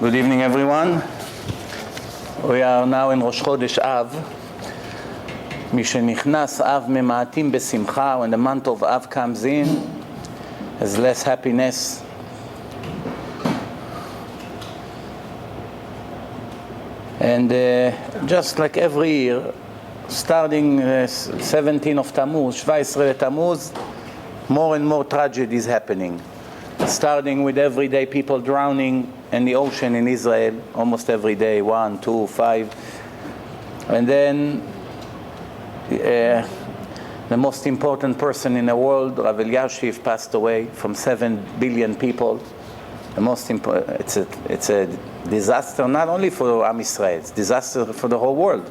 Good evening, everyone. We are now in Rosh Chodesh Av. משנכנס אב ממעטים בשמחה. When the month of Av comes in, there's less happiness. And just like every year, starting 17 of Tammuz, 17 Tammuz, more and more tragedies happening. Starting with everyday people drowning in the ocean in Israel, almost every day, 1, 2, 5. And then the most important person in the world, Rabbi Mizrachi, passed away from 7 billion people. The most it's a disaster not only for Am Yisrael, it's a disaster for the whole world,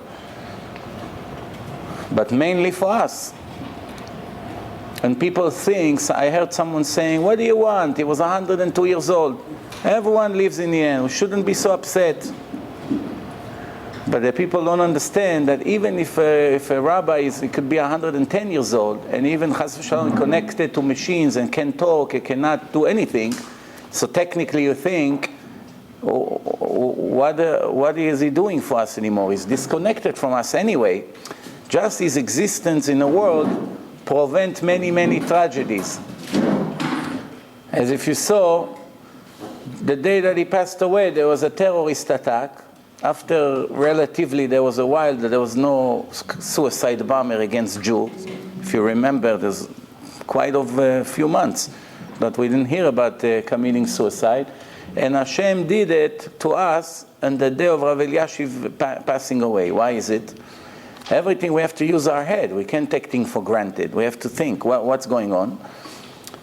but mainly for us. And people think, I heard someone saying, what do you want? He was 102 years old. Everyone lives in the end. We shouldn't be so upset. But the people don't understand that even if a rabbi he could be 110 years old, and even Chas v'Shalom connected to machines and can talk, he cannot do anything. So technically you think, what is he doing for us anymore? He's disconnected from us anyway. Just his existence in the world prevent many, many tragedies. As if you saw, the day that he passed away, there was a terrorist attack. After relatively, there was a while that there was no suicide bomber against Jews. If you remember, there's quite of a few months that we didn't hear about committing suicide. And Hashem did it to us on the day of Rabbi Mizrachi passing away. Why is it? Everything we have to use our head. We can't take things for granted. We have to think what's going on.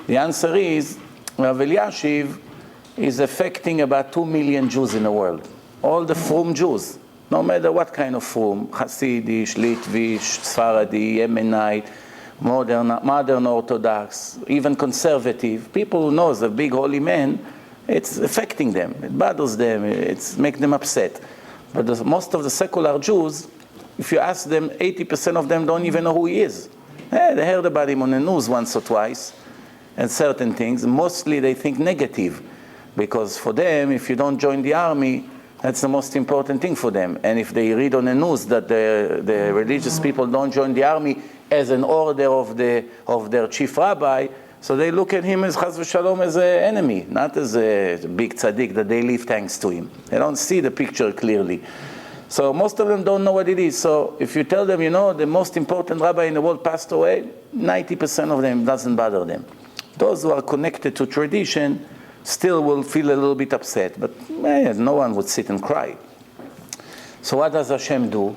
The answer is Rabbi Mizrachi is affecting about 2 million Jews in the world. All the Frum Jews, no matter what kind of Frum, Hasidish, Litvish, Sfaradi, Yemenite, modern Orthodox, even conservative, people who know the big holy man, it's affecting them. It bothers them. It's makes them upset. But most of the secular Jews, if you ask them, 80% of them don't even know who he is. They heard about him on the news once or twice, and certain things. Mostly they think negative, because for them, if you don't join the army, that's the most important thing for them. And if they read on the news that the religious people don't join the army as an order of their chief rabbi, so they look at him as Chas v'Shalom as an enemy, not as a big tzaddik that they live thanks to him. They don't see the picture clearly. So most of them don't know what it is. So if you tell them, the most important rabbi in the world passed away, 90% of them doesn't bother them. Those who are connected to tradition still will feel a little bit upset, but no one would sit and cry. So what does Hashem do?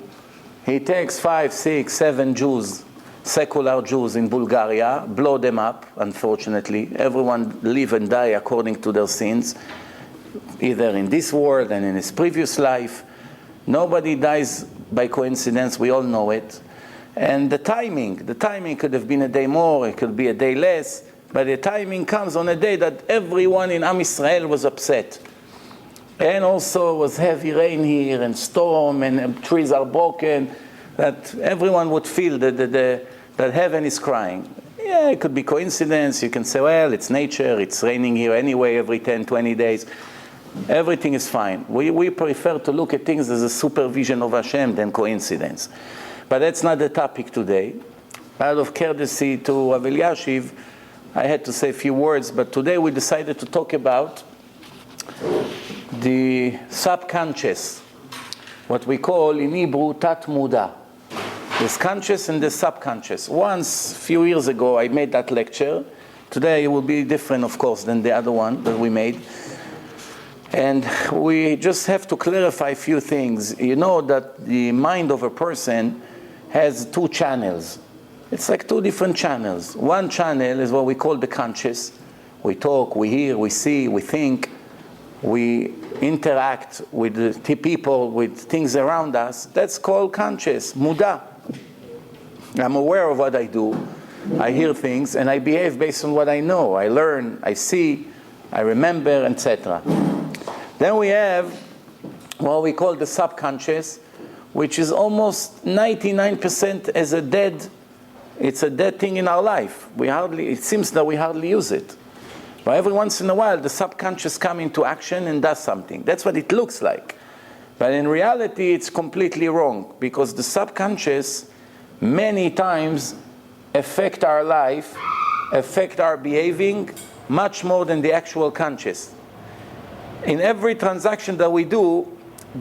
He takes 5, 6, 7 Jews, secular Jews in Bulgaria, blow them up, unfortunately. Everyone live and die according to their sins, either in this world and in his previous life. Nobody dies by coincidence, we all know it. And the timing could have been a day more, it could be a day less, but the timing comes on a day that everyone in Am Yisrael was upset. And also was heavy rain here and storm and trees are broken, that everyone would feel that heaven is crying. Yeah, it could be coincidence. You can say, well, it's nature, it's raining here anyway every 10, 20 days. Everything is fine. We prefer to look at things as a supervision of Hashem than coincidence. But that's not the topic today. Out of courtesy to Rabbi Mizrachi, I had to say a few words, but today we decided to talk about the subconscious, what we call in Hebrew tat muda. There's conscious and the subconscious. Once, a few years ago, I made that lecture. Today it will be different, of course, than the other one that we made. And we just have to clarify a few things. You know that the mind of a person has 2 channels. It's like 2 different channels. One channel is what we call the conscious. We talk, we hear, we see, we think, we interact with the people, with things around us. That's called conscious, muda. I'm aware of what I do. I hear things and I behave based on what I know. I learn, I see, I remember, etc. Then we have what we call the subconscious, which is almost 99% as a dead, it's a dead thing in our life. It seems that we hardly use it. But every once in a while, the subconscious comes into action and does something. That's what it looks like. But in reality, it's completely wrong, because the subconscious many times affect our life, affect our behaving, much more than the actual conscious. In every transaction that we do,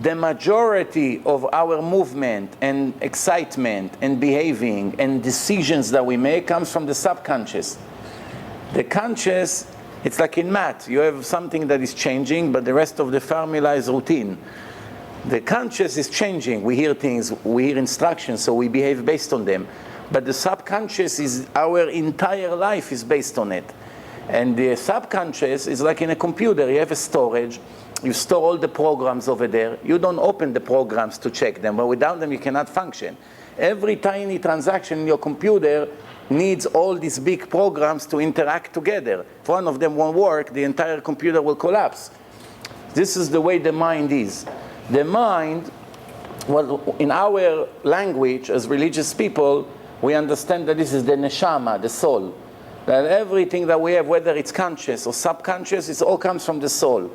the majority of our movement and excitement and behaving and decisions that we make comes from the subconscious. The conscious, it's like in math. You have something that is changing, but the rest of the formula is routine. The conscious is changing. We hear things, we hear instructions, so we behave based on them. But the subconscious is, our entire life is based on it. And the subconscious is like in a computer. You have a storage. You store all the programs over there. You don't open the programs to check them, but without them you cannot function. Every tiny transaction in your computer needs all these big programs to interact together. If one of them won't work, the entire computer will collapse. This is the way the mind is. The mind, well, in our language as religious people, we understand that this is the neshama, the soul. That everything that we have, whether it's conscious or subconscious, it all comes from the soul.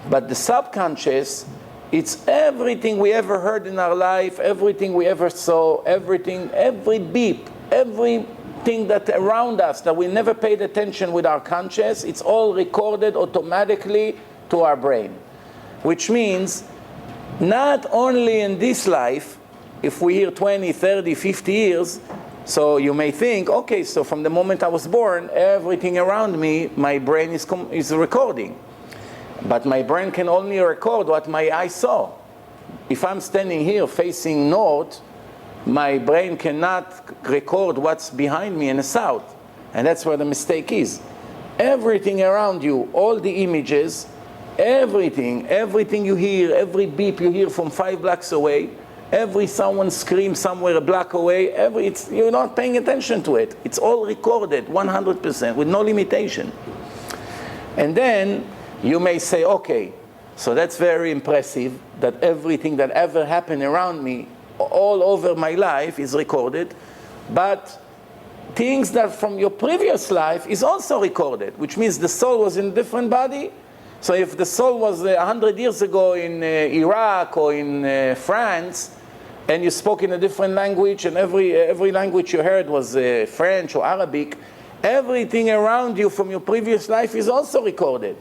But the subconscious, it's everything we ever heard in our life, everything we ever saw, everything, every beep, everything that around us that we never paid attention with our conscious, it's all recorded automatically to our brain. Which means, not only in this life, if we hear 20, 30, 50 years, so you may think, okay, so from the moment I was born, everything around me, my brain is recording. But my brain can only record what my eye saw. If I'm standing here facing north, my brain cannot record what's behind me in the south. And that's where the mistake is. Everything around you, all the images, everything you hear, every beep you hear from 5 blocks away, every someone screams somewhere a block away, you're not paying attention to it. It's all recorded 100% with no limitation. And then you may say, okay, so that's very impressive that everything that ever happened around me all over my life is recorded, but things that from your previous life is also recorded, which means the soul was in a different body. So if the soul was 100 years ago in Iraq or in France, and you spoke in a different language, and every language you heard was French or Arabic, everything around you from your previous life is also recorded.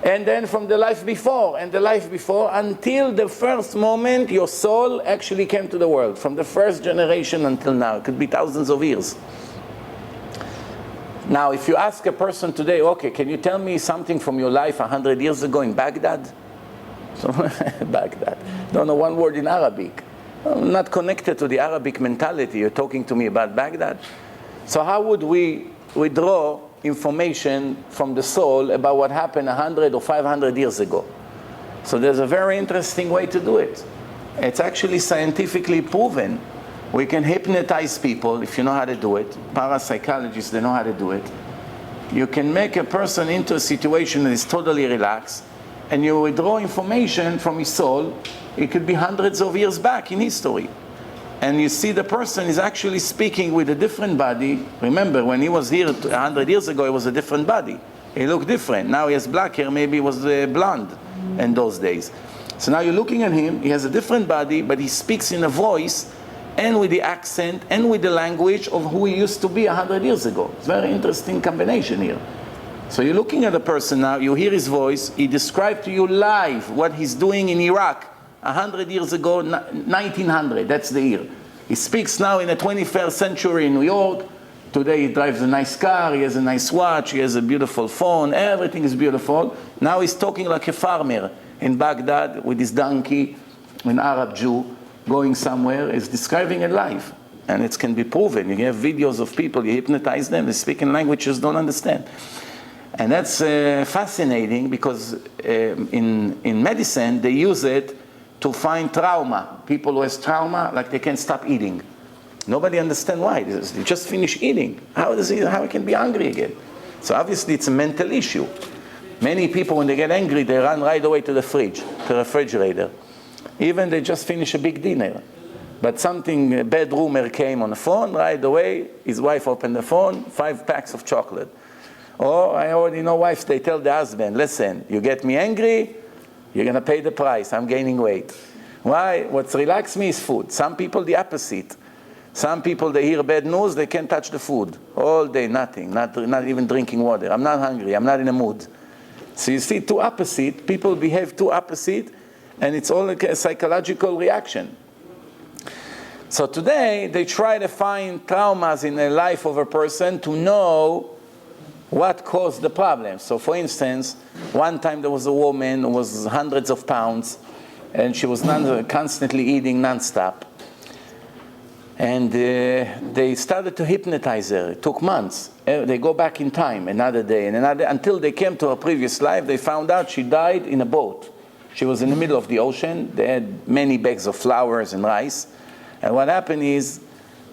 And then from the life before, and the life before, until the first moment your soul actually came to the world, from the first generation until now. It could be thousands of years. Now, if you ask a person today, okay, can you tell me something from your life 100 years ago in Baghdad? So, Baghdad. Don't know one word in Arabic. I'm not connected to the Arabic mentality. You're talking to me about Baghdad. So how would we withdraw information from the soul about what happened 100 or 500 years ago? So there's a very interesting way to do it. It's actually scientifically proven. We can hypnotize people if you know how to do it. Parapsychologists, they know how to do it. You can make a person into a situation that is totally relaxed, and you withdraw information from his soul. It could be hundreds of years back in history. And you see the person is actually speaking with a different body. Remember, when he was here 100 years ago, it was a different body. He looked different. Now he has black hair, maybe he was blonde in those days. So now you're looking at him, he has a different body, but he speaks in a voice and with the accent and with the language of who he used to be 100 years ago. It's a very interesting combination here. So you're looking at a person now, you hear his voice, he described to you live what he's doing in Iraq 100 years ago, 1900, that's the year. He speaks now in the 21st century in New York. Today he drives a nice car, he has a nice watch, he has a beautiful phone, everything is beautiful. Now he's talking like a farmer in Baghdad with his donkey, an Arab Jew, going somewhere, is describing a life. And it can be proven. You have videos of people, you hypnotize them, they speak in languages don't understand. And that's fascinating because in medicine they use it to find trauma. People who have trauma, like they can't stop eating. Nobody understands why. They just finish eating. How it can be hungry again? So obviously it's a mental issue. Many people, when they get angry, they run right away to the fridge, to the refrigerator. Even they just finish a big dinner. But a bad rumor came on the phone, right away, his wife opened the phone, 5 packs of chocolate. Or I already know wives, they tell the husband, listen, you get me angry, you're going to pay the price. I'm gaining weight. Why? What's relaxed me is food. Some people, the opposite. Some people, they hear bad news, they can't touch the food. All day, nothing, not even drinking water. I'm not hungry, I'm not in a mood. So you see, two opposite, people behave two opposite, and it's all like a psychological reaction. So today, they try to find traumas in the life of a person to know what caused the problem. So for instance, one time there was a woman who was hundreds of pounds, and she was constantly eating non-stop. And they started to hypnotize her. It took months. They go back in time, another day, and another, until they came to her previous life. They found out she died in a boat. She was in the middle of the ocean. They had many bags of flowers and rice. And what happened is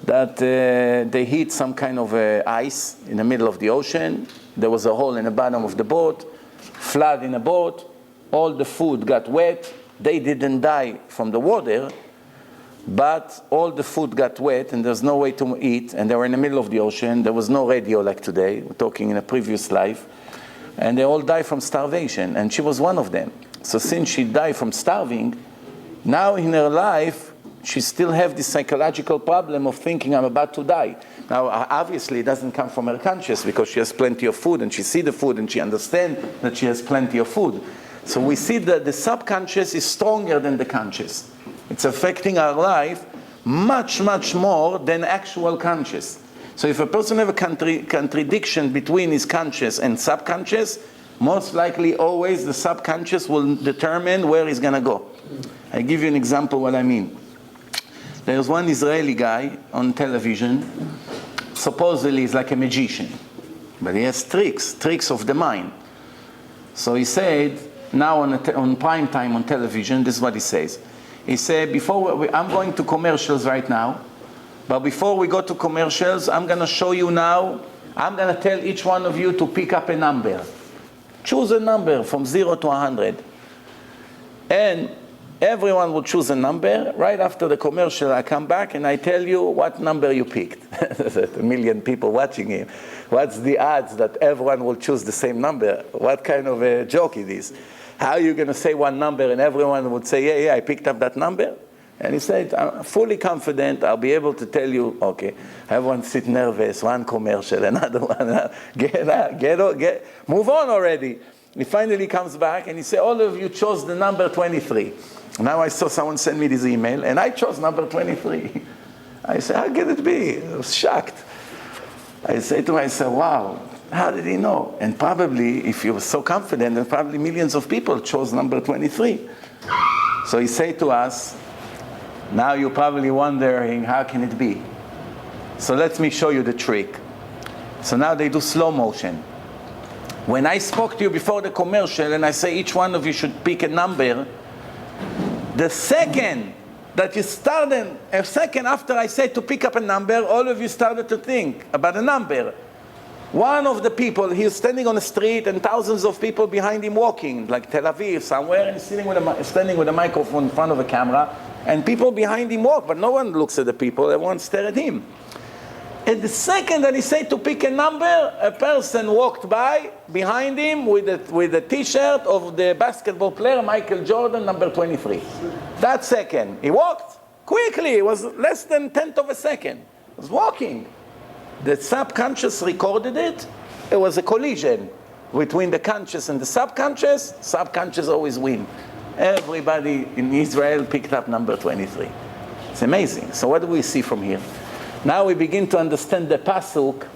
that they hit some kind of ice in the middle of the ocean. There was a hole in the bottom of the boat, flood in the boat. All the food got wet. They didn't die from the water, but all the food got wet and there's no way to eat, and they were in the middle of the ocean. There was no radio like today. We're talking in a previous life. And they all died from starvation, and she was one of them. So since she died from starving, now in her life, she still has this psychological problem of thinking, I'm about to die. Now, obviously, it doesn't come from her conscious, because she has plenty of food, and she sees the food, and she understands that she has plenty of food. So we see that the subconscious is stronger than the conscious. It's affecting our life much, much more than actual conscious. So if a person has a contradiction between his conscious and subconscious, most likely always the subconscious will determine where he's going to go. I'll give you an example what I mean. There's one Israeli guy on television, supposedly he's like a magician, but he has tricks of the mind. So he said, now on prime time on television, this is what he says. He said, I'm going to commercials right now, but before we go to commercials, I'm going to show you now, I'm going to tell each one of you to pick up a number. Choose a number from 0 to 100. And everyone will choose a number. Right after the commercial, I come back and I tell you what number you picked. There's a million people watching him. What's the odds that everyone will choose the same number? What kind of a joke it is? How are you going to say one number and everyone would say, yeah, I picked up that number? And he said, I'm fully confident I'll be able to tell you, okay, everyone sit nervous, one commercial, another one, move on already. He finally comes back and he said, all of you chose the number 23. Now I saw someone send me this email and I chose number 23. I said, how can it be? I was shocked. I said to myself, wow, how did he know? And probably, if he was so confident, then probably millions of people chose number 23. So he said to us, now you're probably wondering, how can it be? So let me show you the trick. So now they do slow motion. When I spoke to you before the commercial and I say each one of you should pick a number, the second that you started, a second after I said to pick up a number, all of you started to think about a number. One of the people, he was standing on the street and thousands of people behind him walking, like Tel Aviv somewhere, and he's standing with a microphone in front of a camera, and people behind him walk, but no one looks at the people, everyone stares at him. And the second that he said to pick a number, a person walked by behind him with a t-shirt of the basketball player Michael Jordan, number 23. That second, he walked quickly, it was less than 1/10 of a second. He was walking. The subconscious recorded it. It was a collision between the conscious and the subconscious. Subconscious always win. Everybody in Israel picked up number 23. It's amazing. So what do we see from here? Now we begin to understand the pasuk,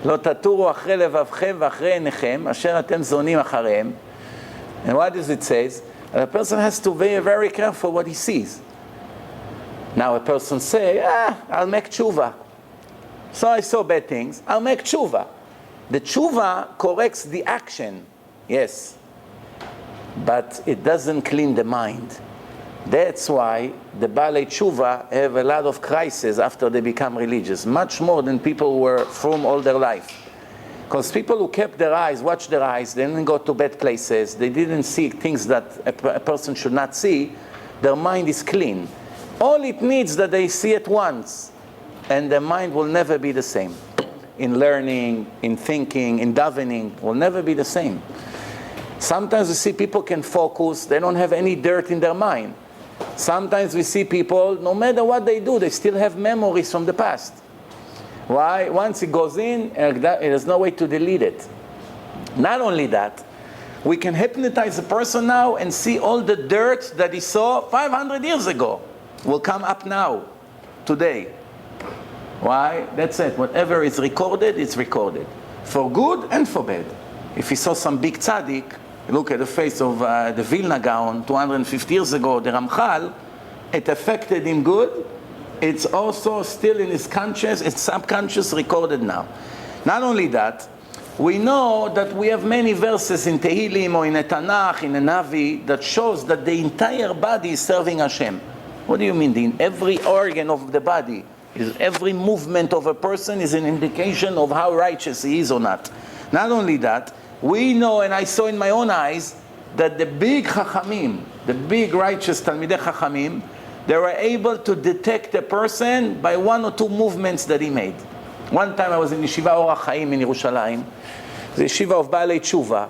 לא תטורו אחרי לבבכם ואחרי עיניכם, אשר אתם זונים אחריהם. And what does it say? A person has to be very careful what he sees. Now a person say, I'll make tshuva. So I saw bad things, I'll make tshuva. The tshuva corrects the action, yes, but it doesn't clean the mind. That's why the Baalei Tshuva have a lot of crises after they become religious, much more than people who were from all their life. Because people who kept their eyes, watched their eyes, they didn't go to bad places, they didn't see things that a person should not see, their mind is clean. All it needs that they see it once, and their mind will never be the same. in learning, in thinking, in davening, will never be the same. Sometimes we see people can focus, they don't have any dirt in their mind. Sometimes we see people, no matter what they do, they still have memories from the past. Why? Once it goes in, there's no way to delete it. Not only that, we can hypnotize a person now and see all the dirt that he saw 500 years ago will come up now, today. Why? That's it. Whatever is recorded, it's recorded. For good and for bad. If he saw some big tzaddik, look at the face of the Vilna Gaon 250 years ago, the Ramchal, it affected him good. It's also still in his conscious, it's subconscious, recorded now. Not only that, we know that we have many verses in Tehillim or in a Tanakh, in a Navi, that shows that the entire body is serving Hashem. What do you mean? In every organ of the body, every movement of a person is an indication of how righteous he is or not. Not only that, we know, and I saw in my own eyes, that the big Chachamim, the big righteous Talmidei Chachamim, they were able to detect a person by one or two movements that he made. One time I was in Yeshiva Orach Chaim in Yerushalayim, the Yeshiva of Baalei Tshuva,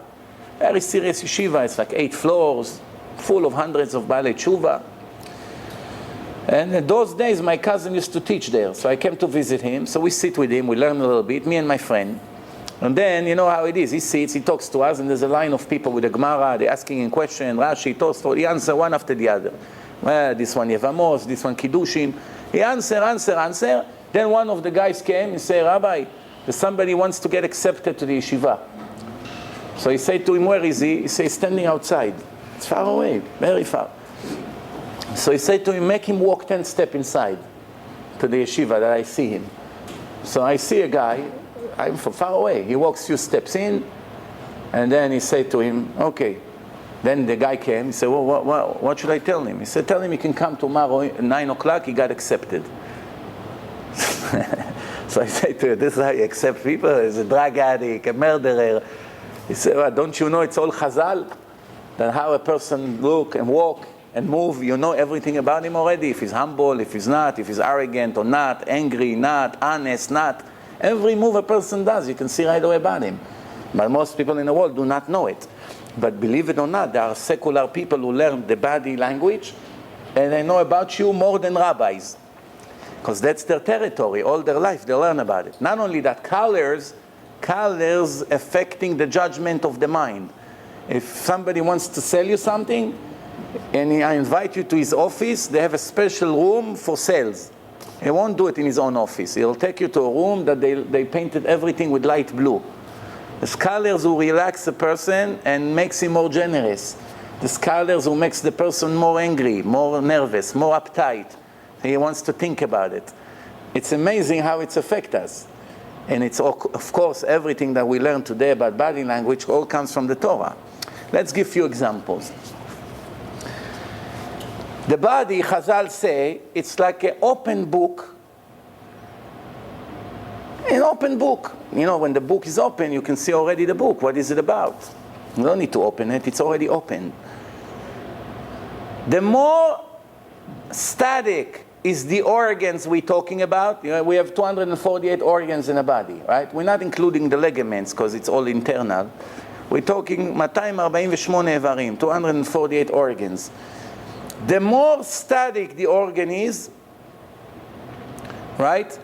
very serious Yeshiva, it's like 8 floors, full of hundreds of Baalei Tshuva. And in those days my cousin used to teach there, so I came to visit him, so we sit with him, we learn a little bit, me and my friend. And then, you know how it is, he sits, he talks to us, and there's a line of people with a Gemara, they're asking him questions, Rashi, Tosfot, he answers one after the other. Well, this one Yevamos, this one Kiddushin. He answer. Then one of the guys came and said, Rabbi, somebody wants to get accepted to the yeshiva. So he said to him, where is he? He said, standing outside. It's far away, very far. So he said to him, make him walk 10 steps inside to the yeshiva that I see him. So I see a guy, I'm from far away. He walks few steps in, and then he said to him, okay. Then the guy came, he said, well, what should I tell him? He said, tell him he can come tomorrow at 9 o'clock, he got accepted. So I said to him, this is how you accept people? He's a drug addict, a murderer. He said, well, don't you know it's all Chazal? That how a person look and walk and move, you know everything about him already. If he's humble, if he's not, if he's arrogant or not, angry, not, honest, not. Every move a person does, you can see right away about him. But most people in the world do not know it. But believe it or not, there are secular people who learn the body language and they know about you more than rabbis. Because that's their territory. All their life they learn about it. Not only that, colors affecting the judgment of the mind. If somebody wants to sell you something and I invite you to his office, they have a special room for sales. He won't do it in his own office. He'll take you to a room that they painted everything with light blue. The scholars who relax a person and makes him more generous. The scholars who makes the person more angry, more nervous, more uptight. He wants to think about it. It's amazing how it affects us. And it's, of course, everything that we learn today about body language all comes from the Torah. Let's give a few examples. The body, Chazal say, it's like an open book. An open book. You know, when the book is open, you can see already the book. What is it about? You don't need to open it. It's already open. The more static is the organs we're talking about. You know, we have 248 organs in a body, right? We're not including the ligaments because it's all internal. We're talking 248 איברים, 248 organs. The more static the organ is, right?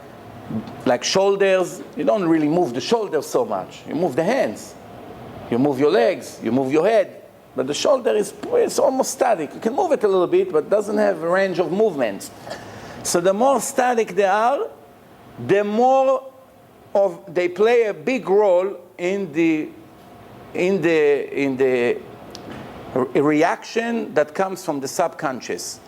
Like shoulders, you don't really move the shoulders so much. You move the hands, you move your legs, you move your head. But the shoulder it's almost static. You can move it a little bit, but doesn't have a range of movements. So the more static they are, the more they play a big role in the reaction that comes from the subconscious.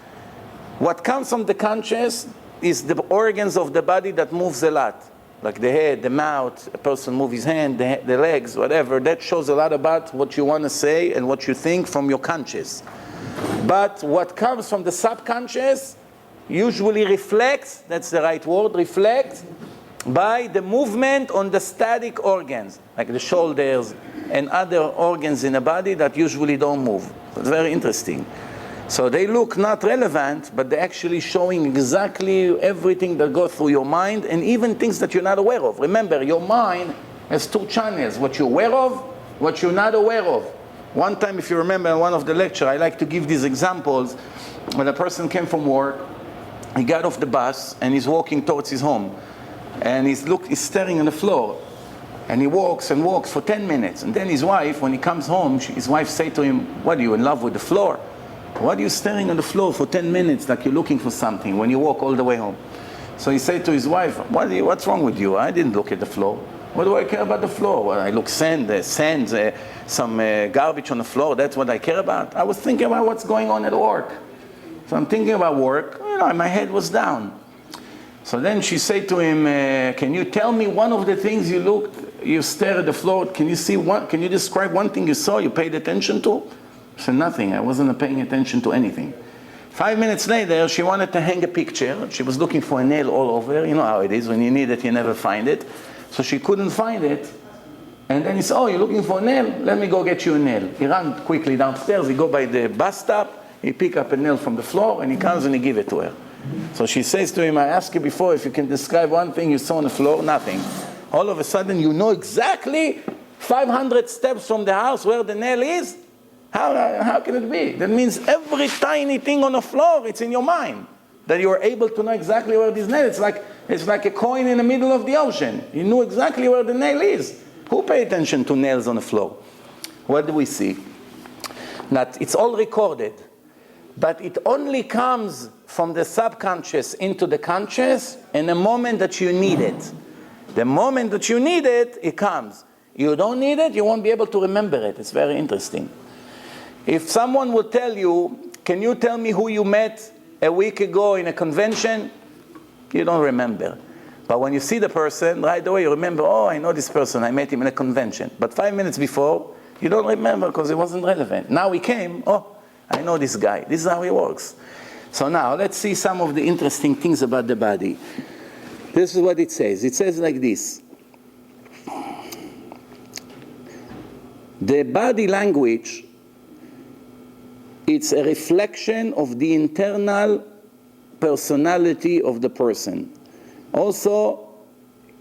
What comes from the conscious is the organs of the body that moves a lot, like the head, the mouth, a person moves his hand, the legs, whatever. That shows a lot about what you want to say and what you think from your conscious. But what comes from the subconscious usually reflects, that's the right word, reflects by the movement on the static organs, like the shoulders and other organs in the body that usually don't move. It's very interesting. So they look not relevant, but they're actually showing exactly everything that goes through your mind, and even things that you're not aware of. Remember, your mind has two channels: what you're aware of, what you're not aware of. One time, if you remember in one of the lecture, I like to give these examples. When a person came from work, he got off the bus and he's walking towards his home, and he's staring on the floor, and he walks and walks for 10 minutes, and then his wife, when he comes home, his wife say to him, "What, are you in love with the floor? What are you staring on the floor for 10 minutes like you're looking for something when you walk all the way home?" So he said to his wife, "What's wrong with you? I didn't look at the floor. What do I care about the floor? Well, I look sand, some garbage on the floor. That's what I care about. I was thinking about what's going on at work. So I'm thinking about work. My head was down." So then she said to him, "Can you tell me one of the things you stare at the floor? Can you describe one thing you saw, you paid attention to?" She said, "Nothing. I wasn't paying attention to anything." 5 minutes later, she wanted to hang a picture. She was looking for a nail all over. You know how it is. When you need it, you never find it. So she couldn't find it. And then he said, "Oh, you're looking for a nail? Let me go get you a nail." He ran quickly downstairs. He go by the bus stop. He pick up a nail from the floor, and he comes and he give it to her. So she says to him, "I asked you before if you can describe one thing you saw on the floor." Nothing. All of a sudden, you know exactly 500 steps from the house where the nail is? How can it be? That means every tiny thing on the floor, it's in your mind. That you are able to know exactly where this nail is. It's like a coin in the middle of the ocean. You know exactly where the nail is. Who pay attention to nails on the floor? What do we see? That it's all recorded, but it only comes from the subconscious into the conscious in the moment that you need it. The moment that you need it, it comes. You don't need it, you won't be able to remember it. It's very interesting. If someone would tell you, "Can you tell me who you met a week ago in a convention?" You don't remember. But when you see the person, right away you remember, "Oh, I know this person, I met him in a convention." But 5 minutes before, you don't remember because it wasn't relevant. Now he came, "Oh, I know this guy." This is how he works. So now, let's see some of the interesting things about the body. This is what it says. It says like this. The body language, it's a reflection of the internal personality of the person. Also,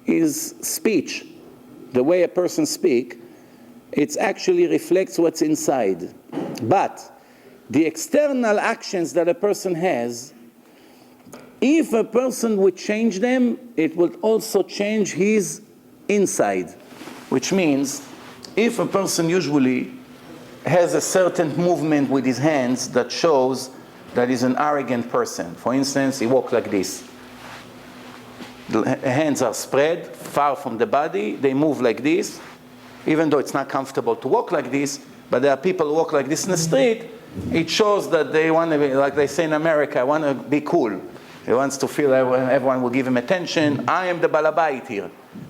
is speech. The way a person speaks, it actually reflects what's inside. But the external actions that a person has, if a person would change them, it would also change his inside. Which means, if a person usually has a certain movement with his hands that shows that he's an arrogant person. For instance, he walks like this. The hands are spread far from the body. They move like this. Even though it's not comfortable to walk like this, but there are people who walk like this in the street, it shows that they want to be, like they say in America, want to be cool. He wants to feel everyone will give him attention. I am the balabait here.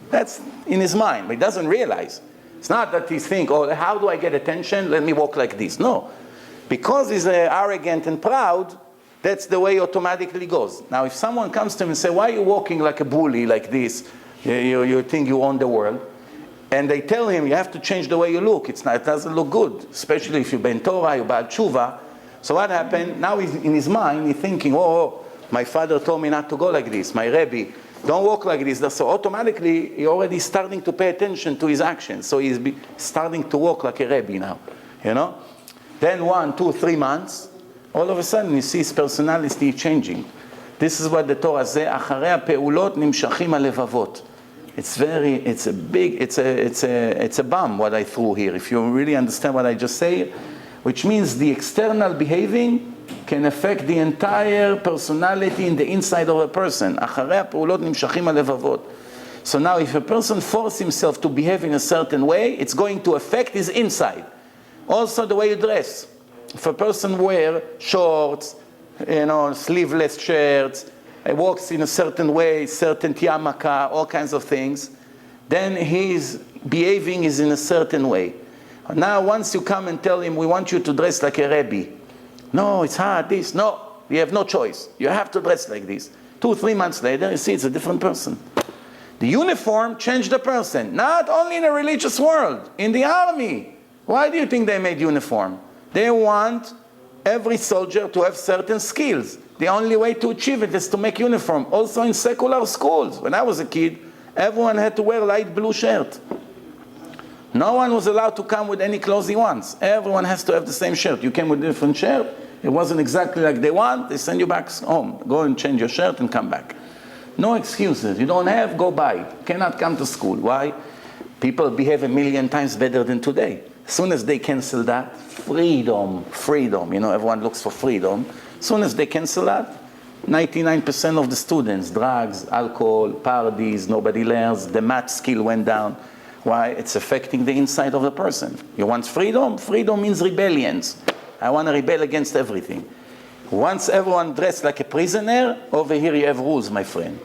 That's in his mind, but he doesn't realize. It's not that he thinks, "Oh, how do I get attention? Let me walk like this." No. Because he's arrogant and proud, that's the way it automatically goes. Now, if someone comes to him and says, "Why are you walking like a bully like this? You think you own the world?" And they tell him, "You have to change the way you look. It doesn't look good, especially if you're Ben Torah, you're Baal Tshuva." So what happened? Now he's in his mind, he's thinking, "Oh, my father told me not to go like this. My Rebbe, don't walk like this." So automatically, he already starting to pay attention to his actions. So he's starting to walk like a Rebbe now, you know? Then 1, 2, 3 months, all of a sudden you see his personality changing. This is what the Torah says, "Acharei ha'pe'ulot nimshachim ha'levavot." It's a bomb what I threw here, if you really understand what I just said, which means the external behaving can affect the entire personality in the inside of a person. "Acharei ha'pe'ulot nimshachim ha'levavot." So now if a person forces himself to behave in a certain way, it's going to affect his inside. Also the way you dress. If a person wears shorts, sleeveless shirts, walks in a certain way, certain yarmulke, all kinds of things, then his behaving is in a certain way. Now once you come and tell him, "We want you to dress like a Rebbe." "No, it's hard, this." "No, you have no choice. You have to dress like this." 2, 3 months later, you see it's a different person. The uniform changed the person, not only in a religious world, in the army. Why do you think they made uniform? They want every soldier to have certain skills. The only way to achieve it is to make uniform. Also in secular schools. When I was a kid, everyone had to wear light blue shirt. No one was allowed to come with any clothes he wants. Everyone has to have the same shirt. You came with a different shirt, it wasn't exactly like they want, they send you back home. Go and change your shirt and come back. No excuses. You don't have, go buy. You cannot come to school. Why? People behave 1,000,000 times better than today. As soon as they cancel that, freedom, everyone looks for freedom. As soon as they cancel that, 99% of the students, drugs, alcohol, parties, nobody learns, the math skill went down. Why? It's affecting the inside of the person. You want freedom? Freedom means rebellions. I want to rebel against everything. Once everyone dressed like a prisoner, over here you have rules, my friend.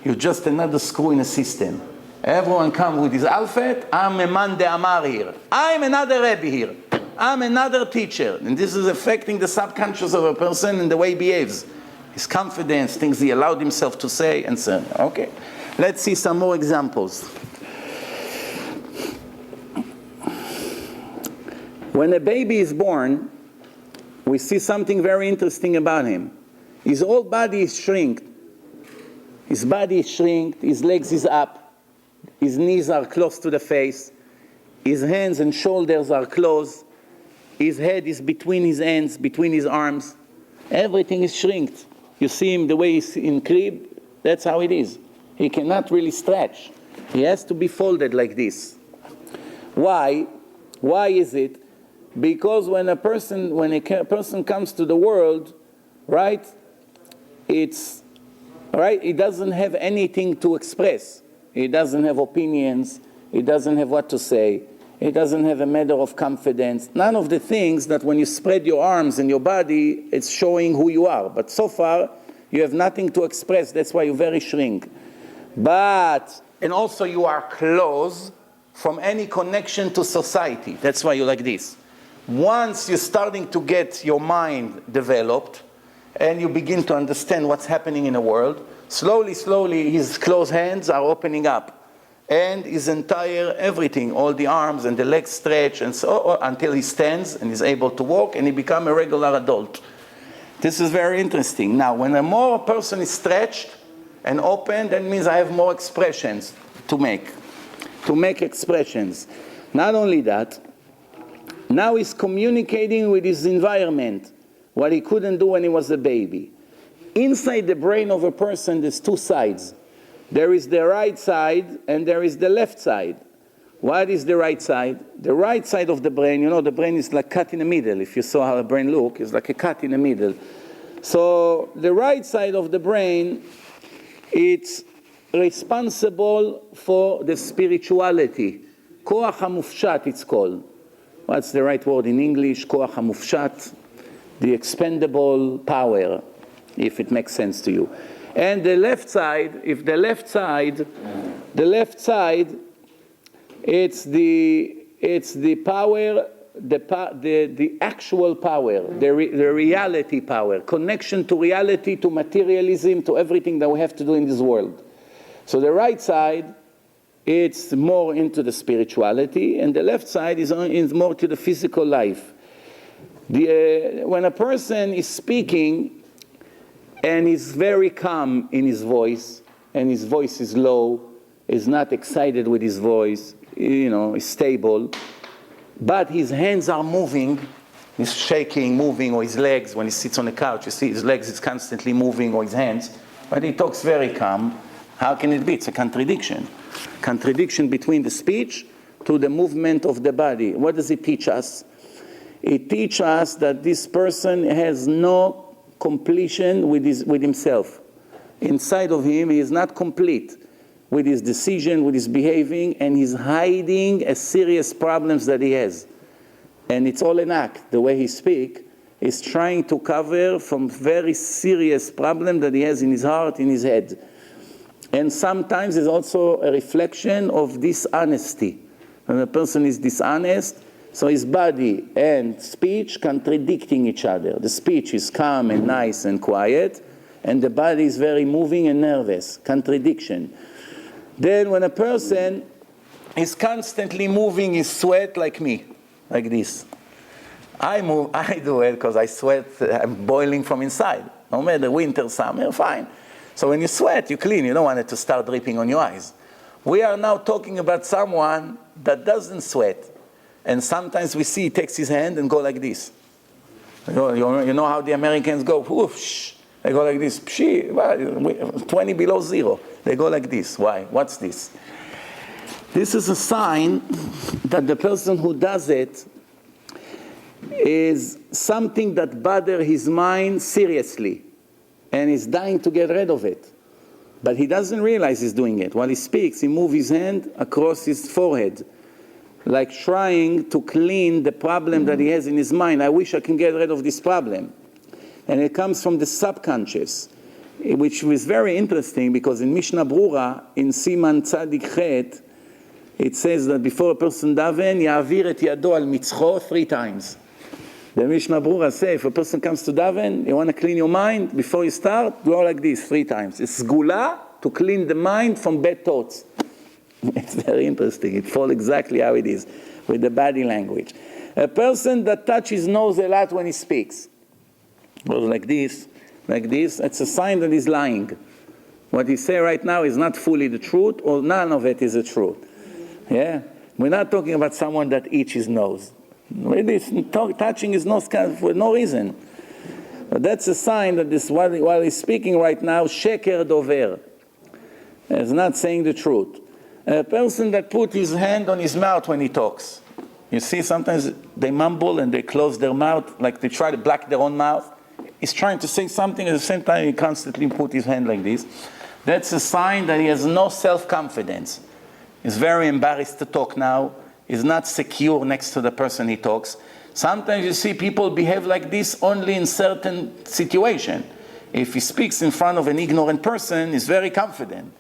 You're just another screw in a system. Everyone comes with his outfit. I'm a man de Amar here. I'm another Rebbe here. I'm another teacher. And this is affecting the subconscious of a person and the way he behaves. His confidence, things he allowed himself to say, and so on. Okay. Let's see some more examples. When a baby is born, we see something very interesting about him. His whole body is shrinked. His body is shrinked, his legs is up, his knees are close to the face, his hands and shoulders are close, his head is between his hands, between his arms. Everything is shrinked. You see him the way he's in crib, that's how it is. He cannot really stretch. He has to be folded like this. Why? Why is it? Because when a person comes to the world, right, he doesn't have anything to express. He doesn't have opinions. He doesn't have what to say. He doesn't have a matter of confidence. None of the things that when you spread your arms and your body, it's showing who you are. But so far, you have nothing to express. That's why you very shrink. And also you are closed from any connection to society. That's why you're like this. Once you're starting to get your mind developed and you begin to understand what's happening in the world, slowly his closed hands are opening up. And his entire everything, all the arms and the legs stretch and so until he stands and is able to walk and he becomes a regular adult. This is very interesting. Now, when a more person is stretched and open, that means I have more expressions to make expressions. Not only that, now he's communicating with his environment, what he couldn't do when he was a baby. Inside the brain of a person, there's two sides. There is the right side and there is the left side. What is the right side? The right side of the brain, the brain is like cut in the middle. If you saw how a brain looks, it's like a cut in the middle. So the right side of the brain, it's responsible for the spirituality. Koach HaMufshat it's called. What's the right word in English? Koach HaMufshat, the expendable power, if it makes sense to you. And the left side, the left side, it's the power, the actual power, the reality power, connection to reality, to materialism, to everything that we have to do in this world. So the right side, it's more into the spirituality, and the left side is more to the physical life. When a person is speaking, and he's very calm in his voice, and his voice is low, is not excited with his voice, is stable, but his hands are moving, he's shaking, moving, or his legs, when he sits on the couch, you see his legs is constantly moving, or his hands, but he talks very calm. How can it be? It's a contradiction. Contradiction between the speech to the movement of the body. What does it teach us? It teaches us that this person has no completion with himself. Inside of him, he is not complete with his decision, with his behaving, and he's hiding a serious problems that he has. And it's all an act. The way he speaks is trying to cover from very serious problem that he has in his heart, in his head. And sometimes it's also a reflection of dishonesty. When a person is dishonest, so his body and speech contradicting each other. The speech is calm and nice and quiet, and the body is very moving and nervous. Contradiction. Then when a person is constantly moving his sweat like me, like this. I do it because I sweat, I'm boiling from inside. No matter winter, summer, fine. So when you sweat, you clean. You don't want it to start dripping on your eyes. We are now talking about someone that doesn't sweat. And sometimes we see he takes his hand and go like this. You know how the Americans go, whoosh. They go like this, 20 below zero. They go like this. Why? What's this? This is a sign that the person who does it is something that bothers his mind seriously. And he's dying to get rid of it. But he doesn't realize he's doing it. While he speaks, he moves his hand across his forehead, like trying to clean the problem that he has in his mind. I wish I can get rid of this problem. And it comes from the subconscious, which is very interesting because in Mishnah Brura, in Siman Tzadik Chet, it says that before a person daven, ya'avir et yado al mitzcho 3 times. The Mishnah Brura says, if a person comes to daven, you want to clean your mind, before you start, go like this 3 times. It's gula to clean the mind from bad thoughts. It's very interesting. It falls exactly how it is, with the body language. A person that touches his nose a lot when he speaks, goes like this, it's a sign that he's lying. What he say right now is not fully the truth, or none of it is the truth. Yeah? We're not talking about someone that eats his nose. Really, touching his nose for no reason. But that's a sign that this, while he's speaking right now, sheker dover. He's not saying the truth. A person that put his hand on his mouth when he talks. You see, sometimes they mumble and they close their mouth, like they try to block their own mouth. He's trying to say something, at the same time he constantly put his hand like this. That's a sign that he has no self-confidence. He's very embarrassed to talk now. He's not secure next to the person he talks. Sometimes you see people behave like this only in certain situations. If he speaks in front of an ignorant person, he's very confident.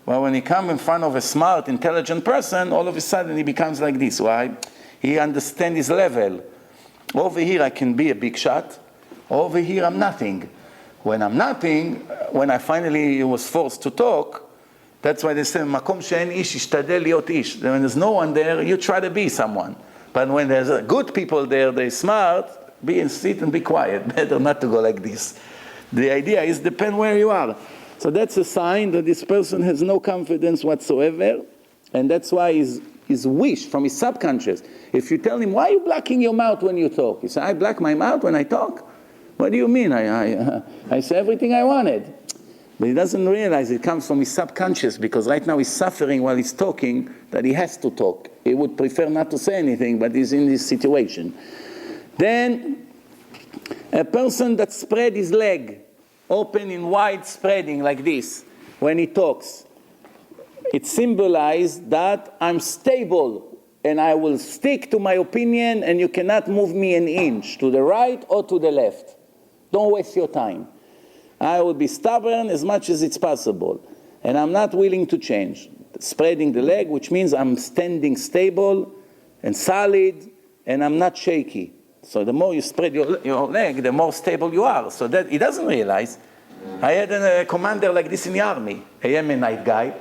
Well, when he comes in front of a smart, intelligent person, all of a sudden he becomes like this. Why? He understands his level. Over here I can be a big shot. Over here I'm nothing. When I'm nothing, when I finally was forced to talk, that's why they say, Makom she'en ish ishtadel liot ish. When there's no one there, you try to be someone. But when there's good people there, they're smart, sit and be quiet. Better not to go like this. The idea is depend where you are. So that's a sign that this person has no confidence whatsoever, and that's why his wish from his subconscious. If you tell him, why are you blocking your mouth when you talk? He says, I block my mouth when I talk? What do you mean? I say everything I wanted. But he doesn't realize it comes from his subconscious, because right now he's suffering while he's talking, that he has to talk. He would prefer not to say anything, but he's in this situation. Then, a person that spread his leg, open in wide spreading like this, when he talks, it symbolizes that I'm stable, and I will stick to my opinion, and you cannot move me an inch, to the right or to the left. Don't waste your time. I will be stubborn as much as it's possible, and I'm not willing to change. Spreading the leg, which means I'm standing stable and solid, and I'm not shaky. So the more you spread your leg, the more stable you are. So that he doesn't realize. I had a commander like this in the army, a Yemenite guy.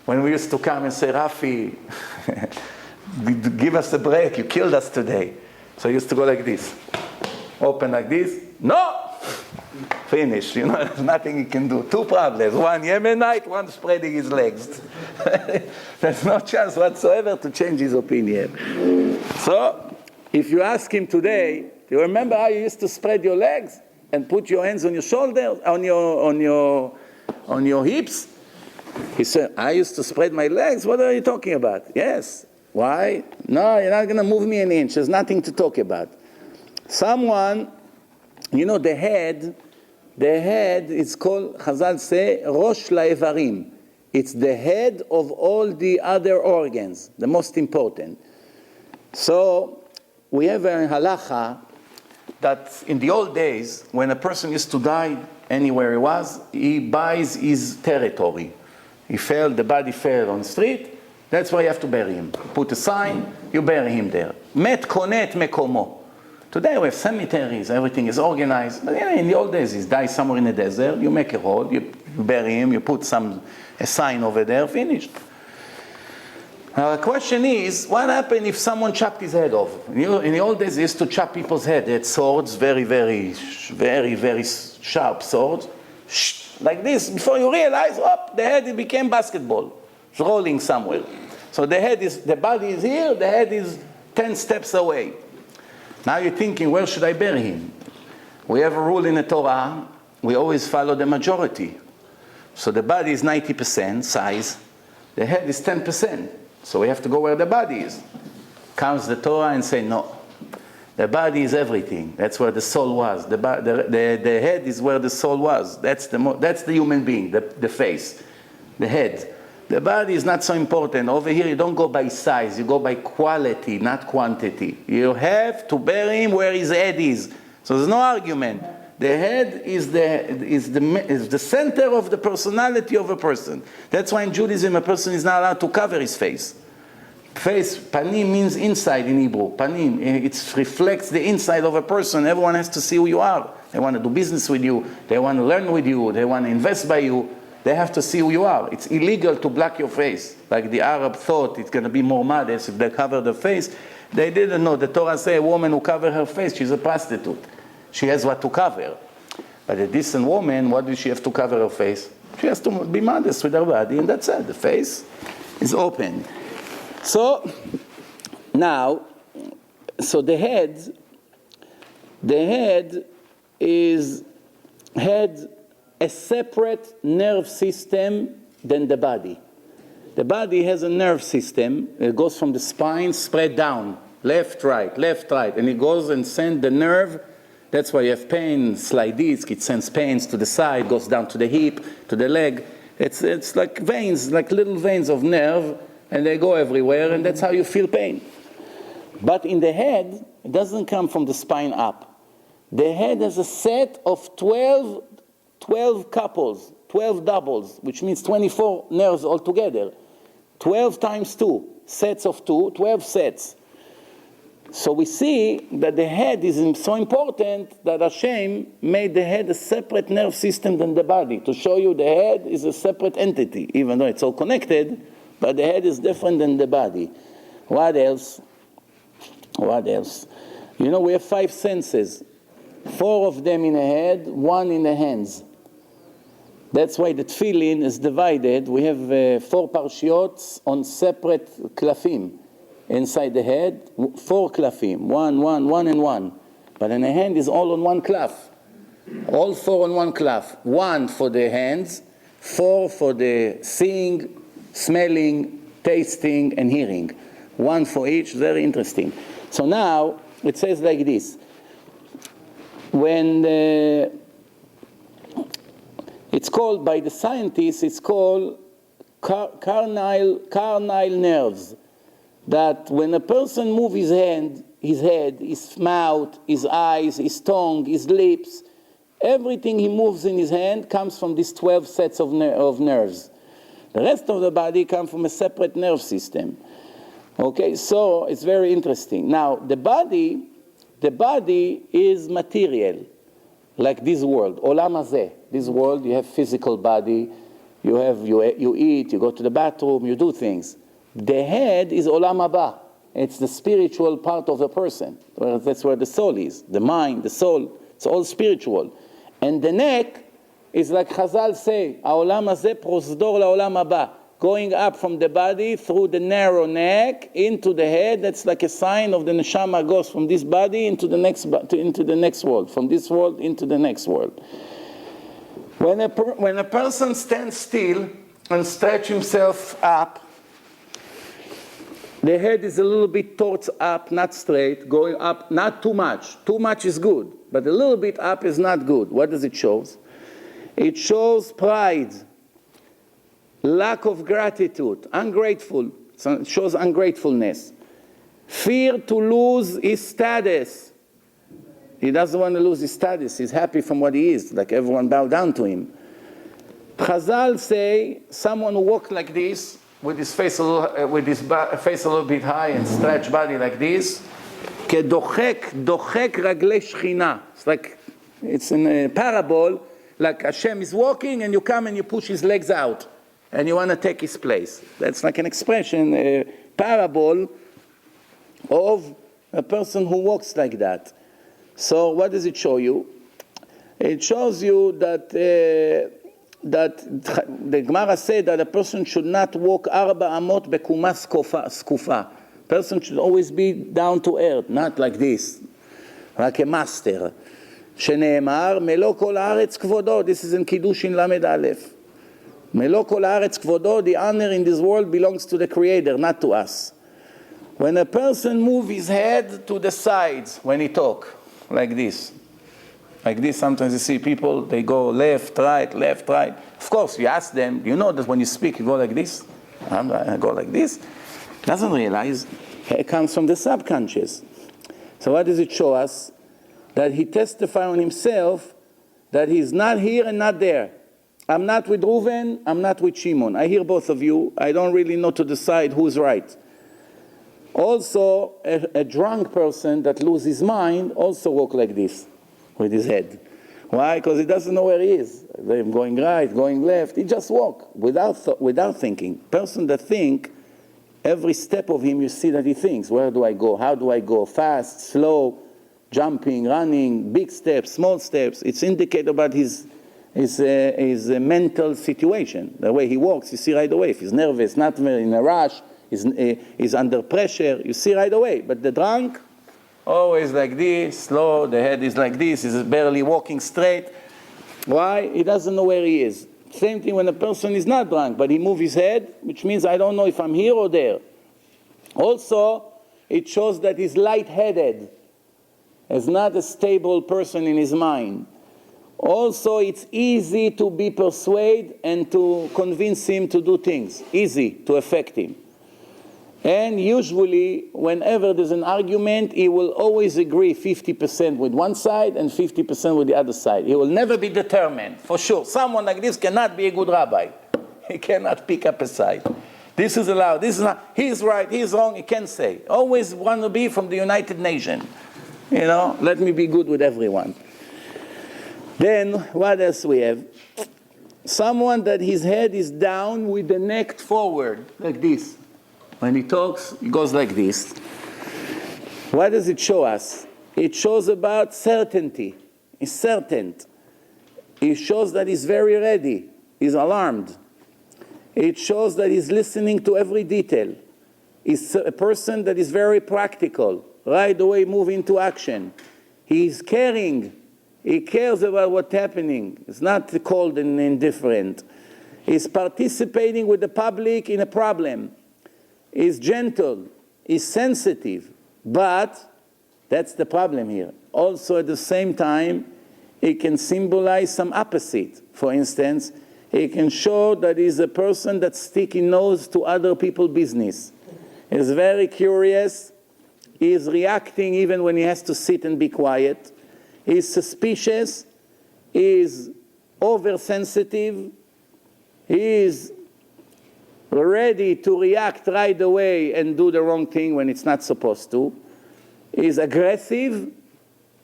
When we used to come and say, Rafi, give us a break, you killed us today. So he used to go like this. Open like this. No! Finish. There's nothing he can do. 2 problems. One Yemenite, one spreading his legs. There's no chance whatsoever to change his opinion. So, if you ask him today, do you remember how you used to spread your legs and put your hands on your shoulders, on your hips? He said, I used to spread my legs. What are you talking about? Yes. Why? No, you're not going to move me an inch. There's nothing to talk about. Someone, the head is called, Chazal say, Rosh La'evarim. It's the head of all the other organs, the most important. So, we have a halacha that in the old days, when a person used to die anywhere he was, he buys his territory. The body fell on the street, that's where you have to bury him. Put a sign, you bury him there. Met konet mekomo. Today we have cemeteries, everything is organized. But in the old days, he dies somewhere in the desert, you make a hole, you bury him, you put a sign over there, finished. Now the question is, what happened if someone chopped his head off? In the old days, they used to chop people's head. They had swords, very sharp swords, like this. Before you realize, the head became basketball. It's rolling somewhere. So the body is here, the head is 10 steps away. Now you're thinking, where should I bury him? We have a rule in the Torah, we always follow the majority. So the body is 90% size, the head is 10%. So we have to go where the body is. Comes the Torah and say, no, the body is everything. That's where the soul was. The head is where the soul was. That's the human being, the face, the head. The body is not so important. Over here, you don't go by size. You go by quality, not quantity. You have to bury him where his head is. So there's no argument. The head is the center of the personality of a person. That's why in Judaism, a person is not allowed to cover his face. Face, panim, means inside in Hebrew. Panim, it reflects the inside of a person. Everyone has to see who you are. They want to do business with you. They want to learn with you. They want to invest by you. They have to see who you are. It's illegal to block your face. Like the Arab thought it's going to be more modest if they cover the face. They didn't know. The Torah says a woman who covers her face, she's a prostitute. She has what to cover. But a decent woman, what does she have to cover her face? She has to be modest with her body, and that's it. The face is open. So, now, the head had a separate nerve system than the body. The body has a nerve system. It goes from the spine, spread down, left, right, and it goes and sends the nerve. That's why you have pain, slide disc, it sends pains to the side, goes down to the hip, to the leg. It's like veins, like little veins of nerve, and they go everywhere, and that's how you feel pain. But in the head, it doesn't come from the spine up. The head has a set of 12 couples, 12 doubles, which means 24 nerves altogether. 12 times 2, sets of 2, 12 sets. So we see that the head is so important that Hashem made the head a separate nerve system than the body, to show you the head is a separate entity, even though it's all connected, but the head is different than the body. What else? You know, we have 5 senses. 4 of them in the head, 1 in the hands. That's why the tefillin is divided. We have 4 parshiot on separate klafim. Inside the head, 4 klafim, 1, and 1. But in the hand is all on 1 klaf. All 4 on 1 klaf. 1 for the hands, 4 for the seeing, smelling, tasting, and hearing. 1 for each, very interesting. So now, it says like this. When it's called, by the scientists, it's called carnal nerves. That when a person moves his head, his mouth, his eyes, his tongue, his lips, everything he moves in his hand comes from these 12 sets of nerves. The rest of the body comes from a separate nerve system. Okay, so it's very interesting. Now, the body is material, like this world, olam hazeh. This world, you have physical body, you eat, you go to the bathroom, you do things. The head is olam haba. It's the spiritual part of the person. That's where the soul is. The mind, the soul, it's all spiritual. And the neck is like Chazal say, ha'olam hazeh prosdor la'olam haba. Going up from the body through the narrow neck into the head. That's like a sign of the neshama goes from this body into the next world, from this world into the next world. When a person stands still and stretch himself up, the head is a little bit towards up, not straight, going up, not too much. Too much is good, but a little bit up is not good. What does it show? It shows pride, lack of gratitude, ungrateful. So it shows ungratefulness. Fear to lose his status. He doesn't want to lose his status. He's happy from what he is, like everyone bow down to him. Chazal say, someone who walks like this, with his face a little bit high and stretched body like this, dochek raglei shechina. It's like, it's in a parable, like Hashem is walking and you come and you push his legs out and you want to take his place. That's like an expression, parable of a person who walks like that. So what does it show you? It shows you that the Gemara said that a person should not walk arba amot bekuma skufa. Person should always be down to earth, not like this, like a master. שנאמר, מלוא כל הארץ כבודו. This is in Kiddushin Lamed Aleph. מלוא כל הארץ כבודו, the honor in this world belongs to the Creator, not to us. When a person moves his head to the sides when he talk, like this, sometimes you see people, they go left, right. Of course, you ask them, you know that when you speak, you go like this? I go like this. Doesn't realize it comes from the subconscious. So what does it show us? That he testifies on himself that he's not here and not there. I'm not with Reuven, I'm not with Shimon. I hear both of you. I don't really know to decide who's right. Also, a drunk person that loses his mind also walks like this, with his head. Why? Because he doesn't know where he is. I'm going right, going left. He just walks without thinking. Person that think, every step of him you see that he thinks. Where do I go? How do I go? Fast, slow, jumping, running, big steps, small steps. It's indicated about his mental situation. The way he walks, you see right away. If he's nervous, not very in a rush, he's under pressure, you see right away. But the drunk, always like this, slow, the head is like this, he's barely walking straight. Why? He doesn't know where he is. Same thing when a person is not drunk, but he moves his head, which means I don't know if I'm here or there. Also, it shows that he's lightheaded. Is not a stable person in his mind. Also, it's easy to be persuaded and to convince him to do things. Easy to affect him. And usually, whenever there's an argument, he will always agree 50% with one side and 50% with the other side. He will never be determined, for sure. Someone like this cannot be a good rabbi. He cannot pick up a side. This is allowed, this is not, he's right, he's wrong, he can't say. Always want to be from the United Nations. You know, let me be good with everyone. Then, what else we have? Someone that his head is down with the neck forward, like this. When he talks, he goes like this. What does it show us? It shows about certainty. He's certain. It shows that he's very ready. He's alarmed. It shows that he's listening to every detail. He's a person that is very practical. Right away move into action. He's caring. He cares about what's happening. It's not cold and indifferent. He's participating with the public in a problem. He's gentle. He's sensitive. But that's the problem here. Also at the same time, it can symbolize some opposite. For instance, it can show that he's a person that sticks his nose to other people's business. He's very curious. He is reacting even when he has to sit and be quiet. He is suspicious. He is oversensitive. He is ready to react right away and do the wrong thing when it's not supposed to. He is aggressive,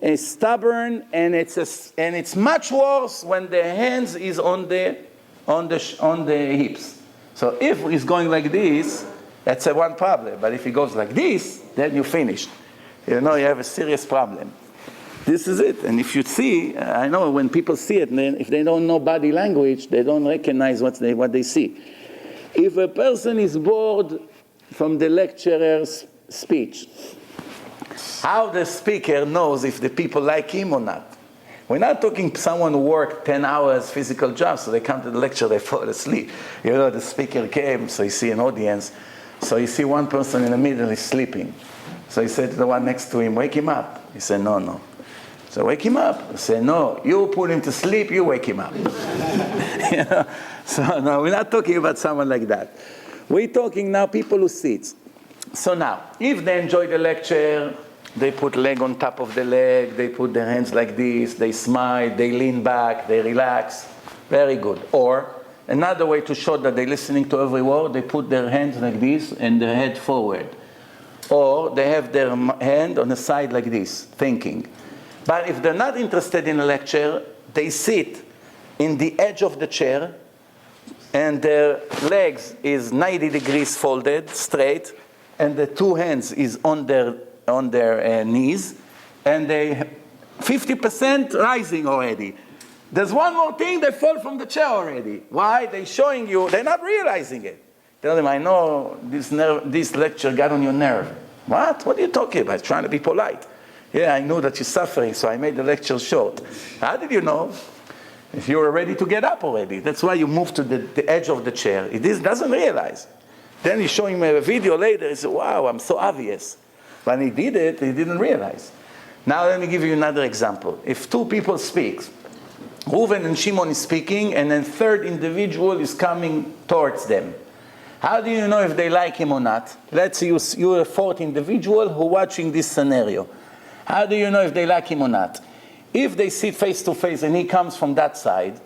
is stubborn, and it's much worse when the hands is on the hips. So if he's going like this, that's one problem. But if he goes like this, then you're finished. You know, you have a serious problem. This is it. And if you see, I know when people see it, if they don't know body language, they don't recognize what they see. If a person is bored from the lecturer's speech, how the speaker knows if the people like him or not? We're not talking someone who worked 10 hours physical job, so they come to the lecture, they fall asleep. You know, the speaker came, so you see an audience. So you see one person in the middle is sleeping. So he said to the one next to him, wake him up. He said, no. So wake him up. He said, no, you put him to sleep, you wake him up. You know? So no, we're not talking about someone like that. We're talking now people who sit. So now, if they enjoy the lecture, they put leg on top of the leg, they put their hands like this, they smile, they lean back, they relax. Very good. Or another way to show that they're listening to every word, they put their hands like this and their head forward. Or they have their hand on the side like this, thinking. But if they're not interested in a lecture, they sit in the edge of the chair and their legs is 90 degrees folded, straight, and the two hands is on their knees, and they 50% rising already. There's one more thing, they fall from the chair already. Why? They're showing you, they're not realizing it. Tell them, I know this lecture got on your nerve. What? What are you talking about? Trying to be polite. Yeah, I know that you're suffering, so I made the lecture short. How did you know? If you were ready to get up already. That's why you moved to the edge of the chair. It doesn't realize. Then he's showing me a video later. He said, wow, I'm so obvious. When he did it, he didn't realize. Now let me give you another example. If two people speak, Reuven and Shimon is speaking, and then third individual is coming towards them. How do you know if they like him or not? Let's say you're a fourth individual who's watching this scenario. How do you know if they like him or not? If they sit face to face and he comes from that side,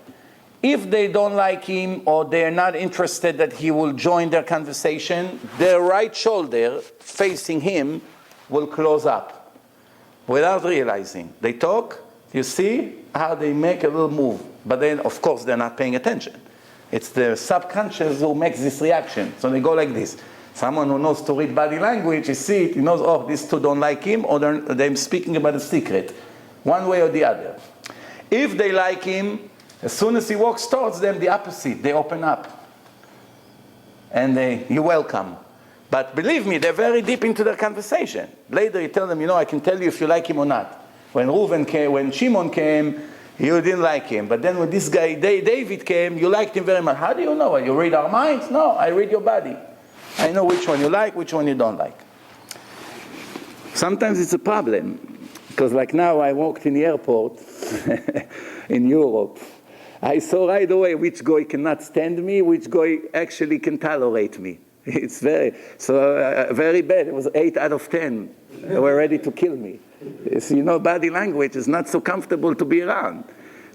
if they don't like him or they're not interested that he will join their conversation, their right shoulder facing him will close up without realizing. They talk, you see how they make a little move, but then of course they're not paying attention. It's the subconscious who makes this reaction. So they go like this. Someone who knows to read body language, you see it, he knows, oh, these two don't like him, or they're speaking about a secret. One way or the other. If they like him, as soon as he walks towards them, the opposite, they open up. And you're welcome. But believe me, they're very deep into their conversation. Later you tell them, I can tell you if you like him or not. When Shimon came, you didn't like him. But then when this guy, David came, you liked him very much. How do you know? You read our minds? No, I read your body. I know which one you like, which one you don't like. Sometimes it's a problem. Because like now I walked in the airport in Europe. I saw right away which guy cannot stand me, which guy actually can tolerate me. It's very bad. It was 8 out of 10. They were ready to kill me. So, body language is not so comfortable to be around.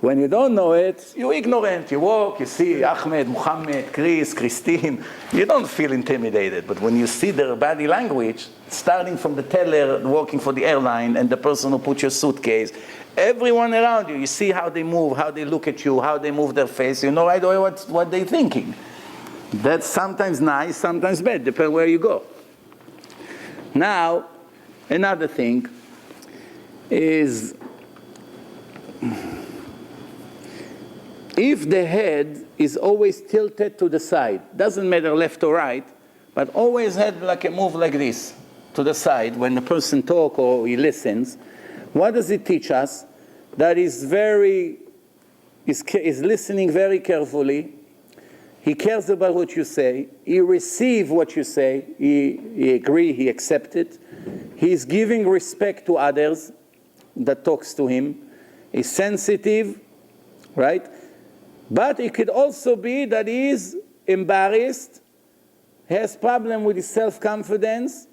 When you don't know it, you're ignorant. You walk, you see Ahmed, Muhammad, Chris, Christine. You don't feel intimidated. But when you see their body language, starting from the teller working for the airline and the person who put your suitcase, everyone around you, you see how they move, how they look at you, how they move their face. You know right away what they're thinking. That's sometimes nice, sometimes bad, depending where you go. Now, another thing is, if the head is always tilted to the side, doesn't matter left or right, but always had like a move like this to the side when the person talks or he listens, what does it teach us? That is listening very carefully. He cares about what you say. He receives what you say. He agrees, he accepts it. He's giving respect to others that talks to him. He's sensitive, right? But it could also be that he is embarrassed, has problem with his self-confidence.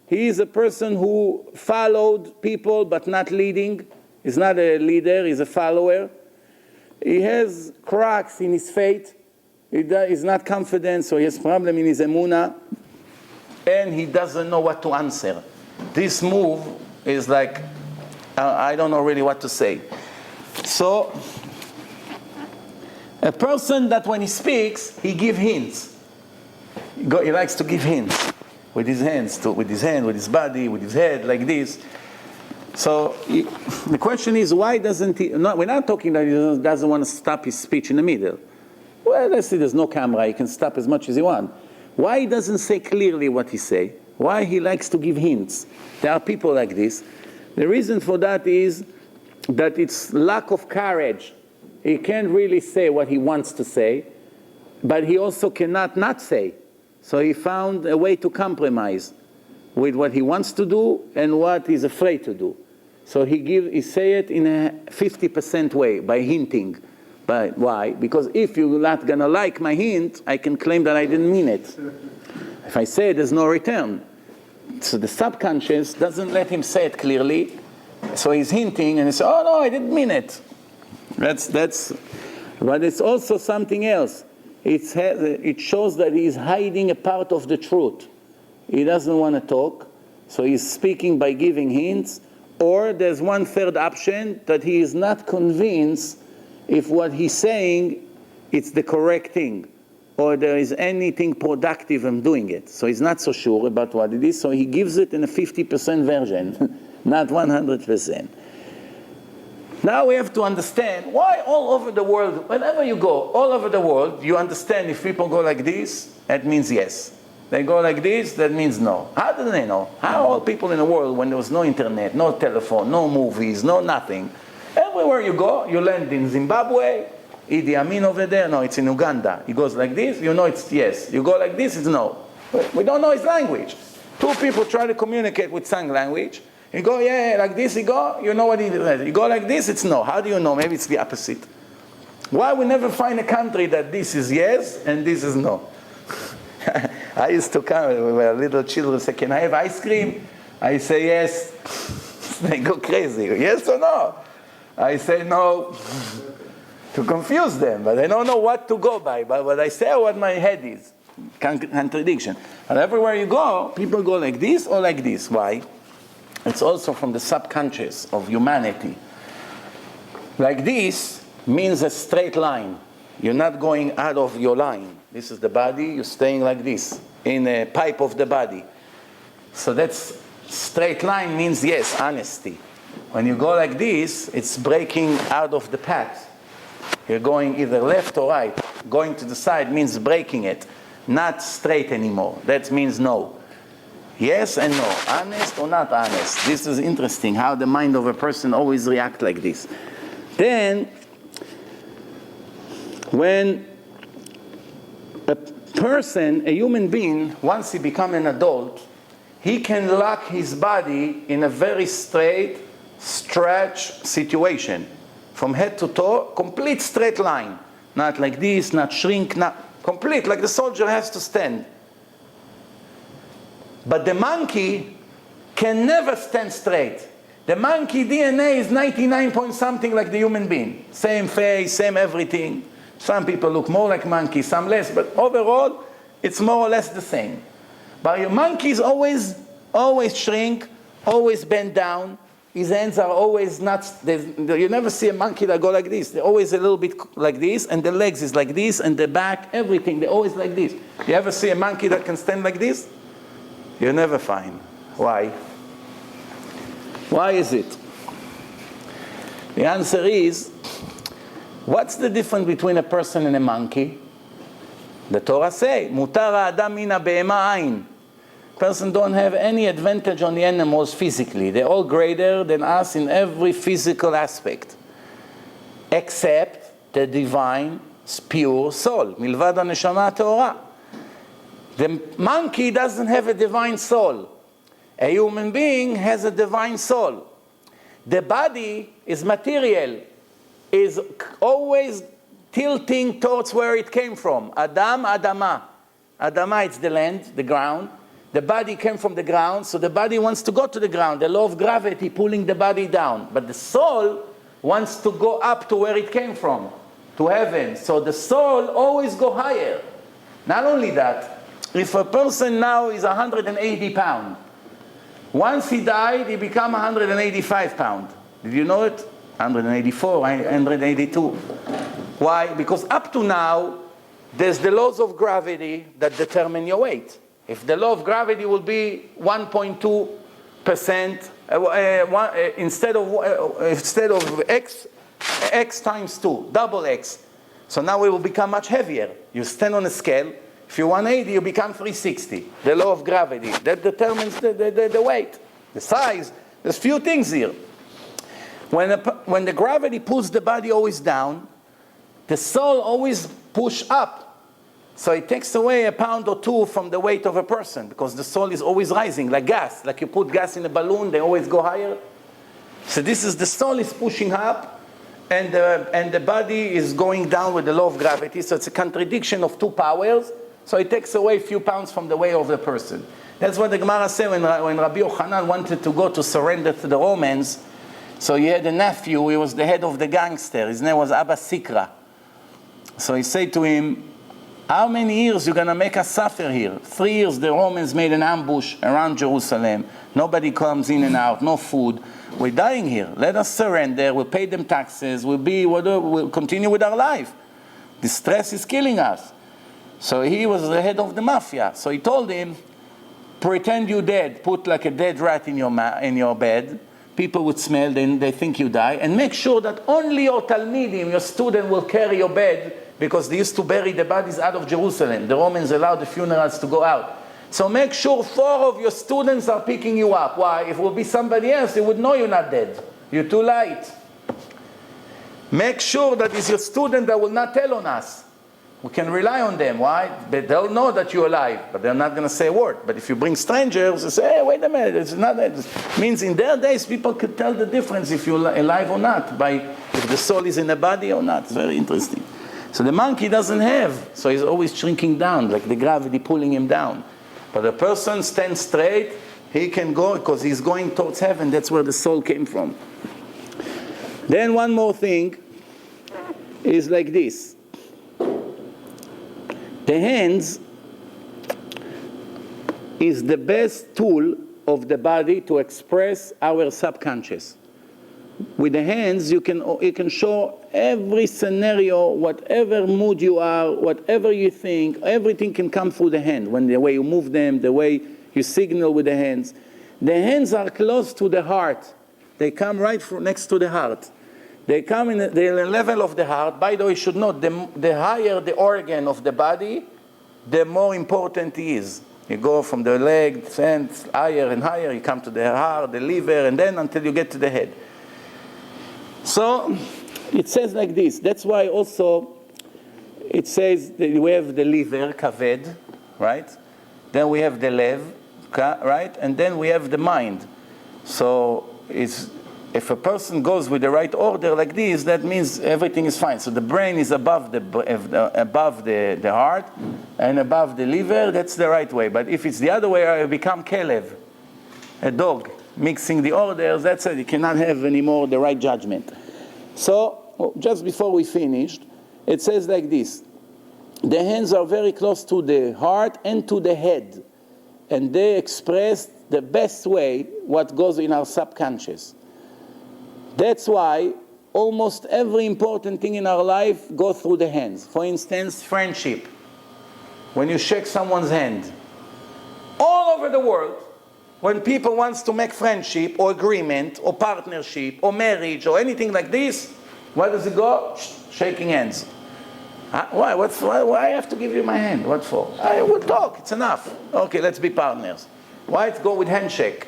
He is a person who followed people but not leading. He's not a leader, he's a follower. He has cracks in his faith. He's not confident, so he has problem in his emunah. And he doesn't know what to answer. This move is like, I don't know really what to say. So, a person that when he speaks, he gives hints. He likes to give hints with his hands, with his hand, with his body, with his head, like this. So the question is, why doesn't he? No, we're not talking that he doesn't want to stop his speech in the middle. Well, let's see, there's no camera. He can stop as much as he wants. Why he doesn't say clearly what he say? Why he likes to give hints? There are people like this. The reason for that is that it's lack of courage. He can't really say what he wants to say, but he also cannot not say. So he found a way to compromise with what he wants to do and what he's afraid to do. So he say it in a 50% way, by hinting. But why? Because if you're not going to like my hint, I can claim that I didn't mean it. If I say it, there's no return. So the subconscious doesn't let him say it clearly. So he's hinting and he says, oh no, I didn't mean it. But it's also something else. It shows that he's hiding a part of the truth. He doesn't want to talk, so he's speaking by giving hints. Or there's one third option, that he is not convinced if what he's saying it's the correct thing. or there is anything productive in doing it. So he's not so sure about what it is, so he gives it in a 50% version, not 100%. Now we have to understand why all over the world, wherever you go, all over the world, you understand if people go like this, that means yes. They go like this, that means no. How do they know? How all people in the world, when there was no internet, no telephone, no movies, no nothing, everywhere you go, you land in Zimbabwe, Idi Amin over there, no, it's in Uganda. He goes like this, you know it's yes. You go like this, it's no. We don't know his language. Two people try to communicate with sign language. You go, yeah, like this, you go, you know what he says. You go like this, it's no. How do you know? Maybe it's the opposite. Why we never find a country that this is yes and this is no? I used to come with little children say, can I have ice cream? I say yes. They go crazy. Yes or no? I say no. To confuse them, but they don't know what to go by. But what I say, what my head is. Contradiction. And everywhere you go, people go like this or like this. Why? It's also from the subconscious of humanity. Like this means a straight line. You're not going out of your line. This is the body, you're staying like this, in a pipe of the body. So that's straight line means yes, honesty. When you go like this, it's breaking out of the path. You're going either left or right. Going to the side means breaking it, not straight anymore. That means no. Yes and no, honest or not honest. This is interesting, how the mind of a person always reacts like this. Then, when a person, a human being, once he becomes an adult, he can lock his body in a very straight, stretch situation. From head to toe, complete straight line. Not like this, not shrink, not complete, like the soldier has to stand. But the monkey can never stand straight. The monkey DNA is 99 point something like the human being. Same face, same everything. Some people look more like monkeys, some less, but overall, it's more or less the same. But your monkey is always shrink, always bend down. His hands are always not, you never see a monkey that go like this. They're always a little bit like this, and the legs is like this, and the back, everything, they're always like this. You ever see a monkey that can stand like this? You never find. Why? Why is it? The answer is, what's the difference between a person and a monkey? The Torah say, Mutar ha'adam min ha'be'ema ayin. Person don't have any advantage on the animals physically. They're all greater than us in every physical aspect, except the divine, pure soul. Milvad ha'neshama ha'teorah. The monkey doesn't have a divine soul. A human being has a divine soul. The body is material, is always tilting towards where it came from. Adam, Adama. Adama, it's the land, the ground. The body came from the ground, so the body wants to go to the ground. The law of gravity pulling the body down. But the soul wants to go up to where it came from, to heaven. So the soul always go higher. Not only that, if a person now is 180 pounds, once he died, he became 185 pounds. Did you know it? 184, 182. Why? Because up to now, there's the laws of gravity that determine your weight. If the law of gravity will be 1.2%, instead of x times 2, double x. So now it will become much heavier. You stand on a scale. If you're 180, you become 360. The law of gravity. That determines the weight, the size. There's few things here. When the gravity pulls the body always down, the soul always push up. So it takes away a pound or two from the weight of a person, because the soul is always rising, like gas. Like you put gas in a balloon, they always go higher. So this is the soul is pushing up, and the body is going down with the law of gravity. So it's a contradiction of two powers. So it takes away a few pounds from the weight of the person. That's what the Gemara said when Rabbi Yochanan wanted to go to surrender to the Romans. So he had a nephew, he was the head of the gangster. His name was Abba Sikra. So he said to him, how many years you going to make us suffer here? 3 years the Romans made an ambush around Jerusalem. Nobody comes in and out, no food. We're dying here. Let us surrender. We'll pay them taxes. We'll continue with our life. The stress is killing us. So he was the head of the mafia. So he told him, pretend you're dead. Put like a dead rat in your bed. People would smell, then they think you die. And make sure that only your Talmidim, your student, will carry your bed, because they used to bury the bodies out of Jerusalem. The Romans allowed the funerals to go out. So make sure 4 of your students are picking you up. Why? If it would be somebody else, they would know you're not dead. You're too light. Make sure that it's your student that will not tell on us. We can rely on them. Why? But they'll know that you're alive, but they're not going to say a word. But if you bring strangers, they say, hey, wait a minute, it's not that. It means in their days, people could tell the difference if you're alive or not, by if the soul is in the body or not. It's very interesting. So the monkey doesn't have, so he's always shrinking down, like the gravity pulling him down. But the person stands straight, he can go because he's going towards heaven. That's where the soul came from. Then one more thing is like this. The hands is the best tool of the body to express our subconscious. With the hands, you can show every scenario, whatever mood you are, whatever you think, everything can come through the hand. When the way you move them, the way you signal with the hands. The hands are close to the heart. They come right next to the heart. They come in the level of the heart. By the way, you should know, the higher the organ of the body, the more important it is. You go from the leg, higher and higher, you come to the heart, the liver, and then until you get to the head. So, it says like this. That's why also it says that we have the liver, kaved, right? Then we have the lev, right? And then we have the mind. So, if a person goes with the right order like this, that means everything is fine. So the brain is above the heart and above the liver. That's the right way. But if it's the other way, I become kelev, a dog, mixing the orders. That's it. You cannot have anymore the right judgment. So just before we finished, it says like this. The hands are very close to the heart and to the head. And they express the best way what goes in our subconscious. That's why almost every important thing in our life goes through the hands. For instance, friendship. When you shake someone's hand. All over the world, when people want to make friendship or agreement or partnership or marriage or anything like this, where does it go? Shaking hands. Why? Why I have to give you my hand? What for? I will talk. It's enough. Okay, let's be partners. Why go with handshake?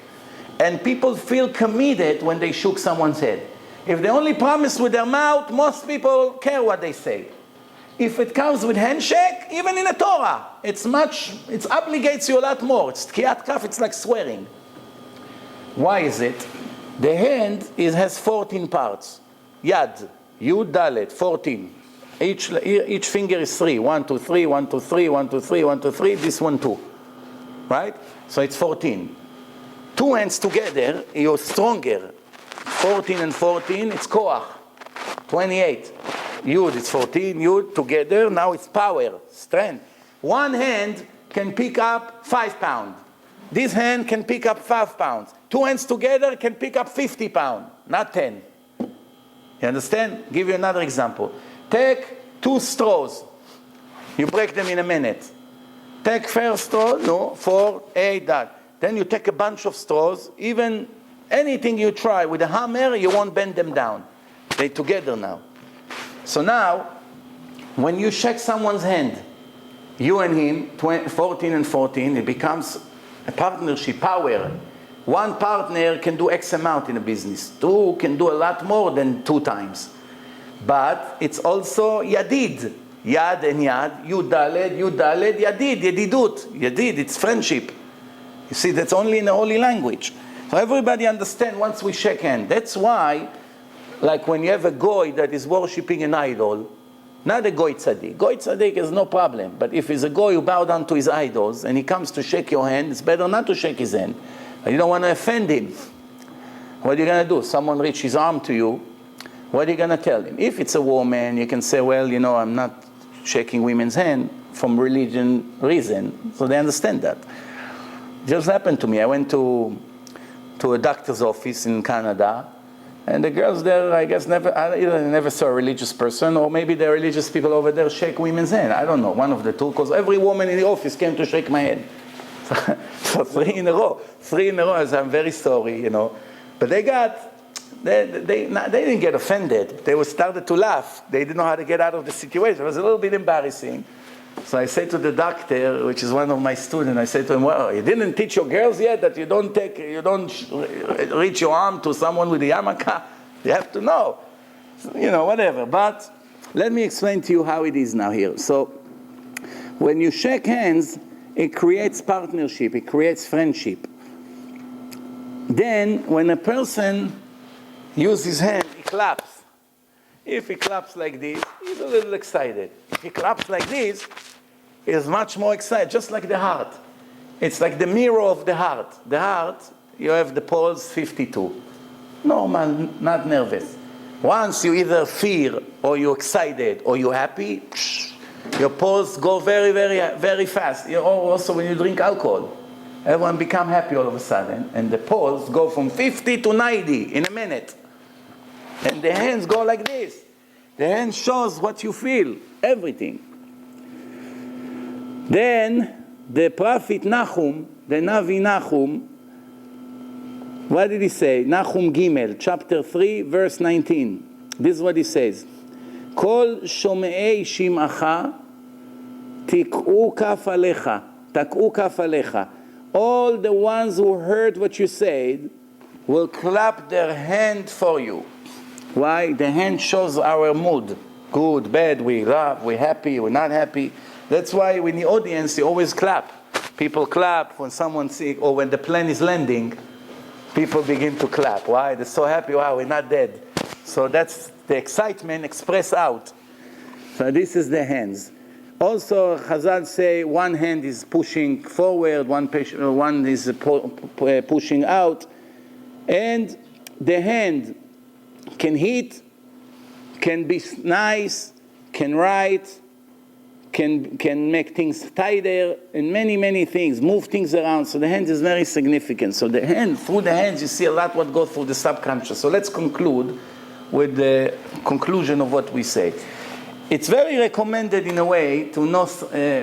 And people feel committed when they shook someone's head. If they only promise with their mouth, most people care what they say. If it comes with handshake, even in the Torah, it obligates you a lot more. It's tkiyat kaf, it's like swearing. Why is it? The hand has 14 parts. Yad, Yud, Dalet, 14. Each finger is 3. 1, 2, 3, 1, 2, 3, 1, 2, 3, 1, 2, 3. This one, 2. Right? So it's 14. 2 hands together, you're stronger. 14 and 14, it's koach. 28. Yud, it's 14. Yud, together, now it's power, strength. One hand can pick up 5 pounds. This hand can pick up 5 pounds. 2 hands together can pick up 50 pounds, not 10. You understand? Give you another example. Take 2 straws. You break them in a minute. Take first straw, 4, 8, that. Then you take a bunch of straws. Even anything you try with a hammer, you won't bend them down. They're together now. So now, when you shake someone's hand, you and him, 14 and 14, it becomes a partnership, power. One partner can do X amount in a business. 2 can do a lot more than 2 times. But it's also yadid. Yad and yad, yudaled, yadid, yadidut. Yadid, it's friendship. You see, that's only in the holy language. So everybody understands once we shake hands. That's why, like when you have a goy that is worshipping an idol, not a goy tzaddik. Goy tzaddik is no problem. But if he's a goy who bow down to his idols and he comes to shake your hand, it's better not to shake his hand. You don't want to offend him. What are you going to do? Someone reach his arm to you. What are you going to tell him? If it's a woman, you can say, well, I'm not shaking women's hand from religion reason. So they understand that. It just happened to me. I went to a doctor's office in Canada, And the girls there, I guess, either never saw a religious person, or maybe the religious people over there shake women's hand. I don't know, one of the two, because every woman in the office came to shake my hand. So 3 in a row. 3 in a row, I'm very sorry, you know. But they didn't get offended. They started to laugh. They didn't know how to get out of the situation. It was a little bit embarrassing. So I said to the doctor, which is one of my students, I said to him, well, you didn't teach your girls yet that you don't reach your arm to someone with a yarmulke? You have to know. So, you know, whatever. But let me explain to you how it is now here. So when you shake hands, it creates partnership, it creates friendship. Then when a person uses his hand, he claps. If he claps like this, he's a little excited. If he claps like this, he's much more excited, just like the heart. It's like the mirror of the heart. The heart, you have the pulse 52. Normal, not nervous. Once you either fear, or you're excited, or you're happy, your pulse go very, very, very fast. Also when you drink alcohol, everyone become happy all of a sudden, and the pulse go from 50 to 90 in a minute. And the hands go like this. The hand shows what you feel, everything. Then the prophet Nahum, the Navi Nahum, what did he say? Nahum Gimel, chapter 3, verse 19. This is what he says. Kol shomei shim'acha tik'u kaf alecha, tak'u kaf alecha. All the ones who heard what you said will clap their hand for you. Why? The hand shows our mood. Good, bad, we laugh, we're happy, we're not happy. That's why in the audience you always clap. People clap when someone's sick, or when the plane is landing, people begin to clap. Why? They're so happy, wow, we're not dead. So that's the excitement expressed out. So this is the hands. Also, Chazal say one hand is pushing forward, one is pushing out. And the hand can hit, can be nice, can write, can make things tighter, and many, many things, move things around. So the hand is very significant. So the hand, through the hands, you see a lot what goes through the subconscious. So let's conclude with the conclusion of what we say. It's very recommended in a way to know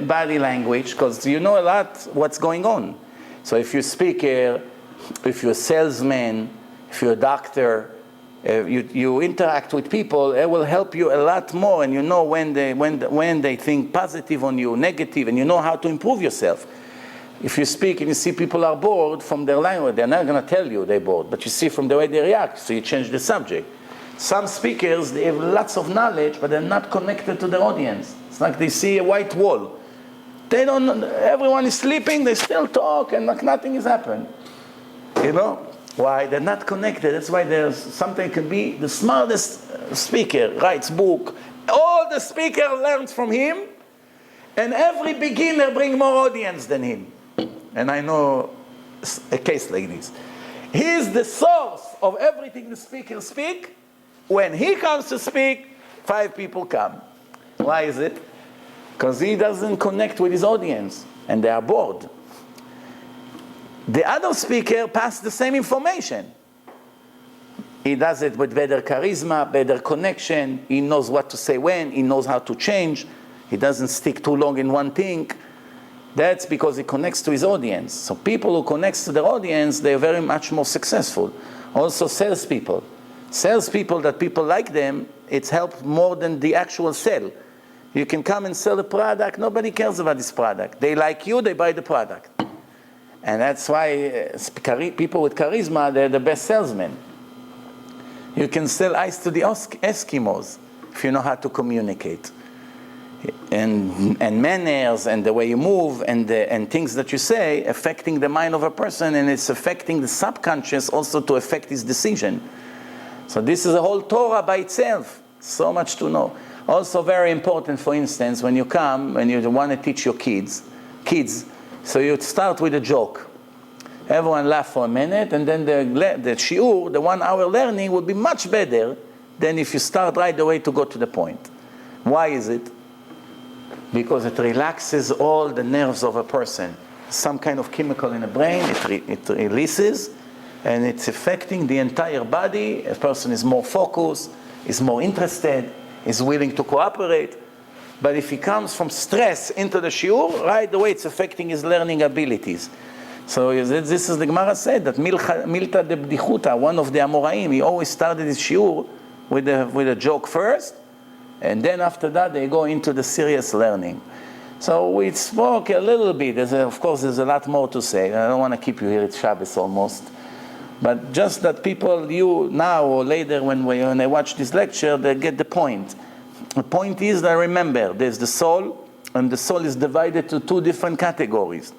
body language, because you know a lot what's going on. So if you're a speaker, if you're a salesman, if you're a doctor, you interact with people, it will help you a lot more, and you know when they think positive on you, negative, and you know how to improve yourself. If you speak and you see people are bored from their language, they're not going to tell you they're bored, but you see from the way they react, so you change the subject. Some speakers, they have lots of knowledge, but they're not connected to their audience. It's like they see a white wall. They don't, everyone is sleeping, they still talk, and like nothing has happened. You know? Why? They're not connected. That's why there's something can be the smartest speaker, writes book. All the speaker learns from him, and every beginner brings more audience than him. And I know a case like this. He is the source of everything the speaker speak. When he comes to speak, 5 people come. Why is it? Because he doesn't connect with his audience, and they are bored. The other speaker passes the same information. He does it with better charisma, better connection. He knows what to say when. He knows how to change. He doesn't stick too long in one thing. That's because he connects to his audience. So people who connect to their audience, they're very much more successful. Also salespeople. Salespeople that people like them, it's helped more than the actual sale. You can come and sell a product, nobody cares about this product. They like you, they buy the product. And that's why people with charisma, they're the best salesmen. You can sell ice to the Eskimos if you know how to communicate. And manners and the way you move and things that you say affecting the mind of a person, and it's affecting the subconscious also to affect his decision. So this is a whole Torah by itself. So much to know. Also very important, for instance, when you come and you want to teach your kids, so you start with a joke. Everyone laugh for a minute, and then the shiur, the 1 hour learning, will be much better than if you start right away to go to the point. Why is it? Because it relaxes all the nerves of a person. Some kind of chemical in the brain, it releases, and it's affecting the entire body. A person is more focused, is more interested, is willing to cooperate. But if he comes from stress into the shiur, right away it's affecting his learning abilities. So this is the Gemara said that Milta de Bdichuta, one of the Amoraim, he always started his shiur with a joke first, and then after that they go into the serious learning. So we spoke a little bit. Of course, there's a lot more to say. I don't want to keep you here. It's Shabbos almost. But just that people, you now or later when they watch this lecture, they get the point. The point is that remember, there's the soul, and the soul is divided to two different categories.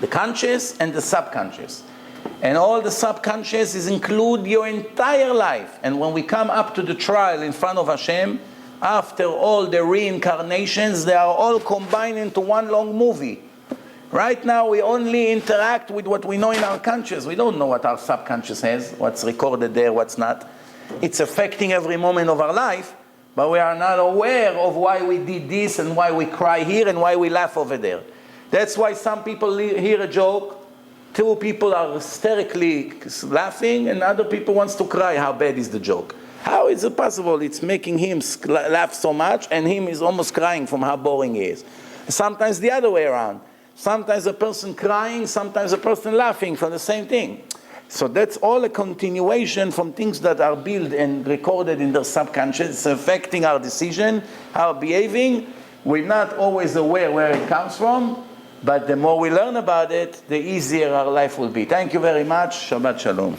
The conscious and the subconscious. And all the subconscious is include your entire life. And when we come up to the trial in front of Hashem, after all the reincarnations, they are all combined into one long movie. Right now we only interact with what we know in our conscious. We don't know what our subconscious has, what's recorded there, what's not. It's affecting every moment of our life, but we are not aware of why we did this and why we cry here and why we laugh over there. That's why some people hear a joke, two people are hysterically laughing, and other people wants to cry. How bad is the joke? How is it possible? It's making him laugh so much, and him is almost crying from how boring he is. Sometimes the other way around. Sometimes a person crying, sometimes a person laughing for the same thing. So that's all a continuation from things that are built and recorded in the subconscious. It's affecting our decision, our behaving. We're not always aware where it comes from, but the more we learn about it, the easier our life will be. Thank you very much. Shabbat Shalom.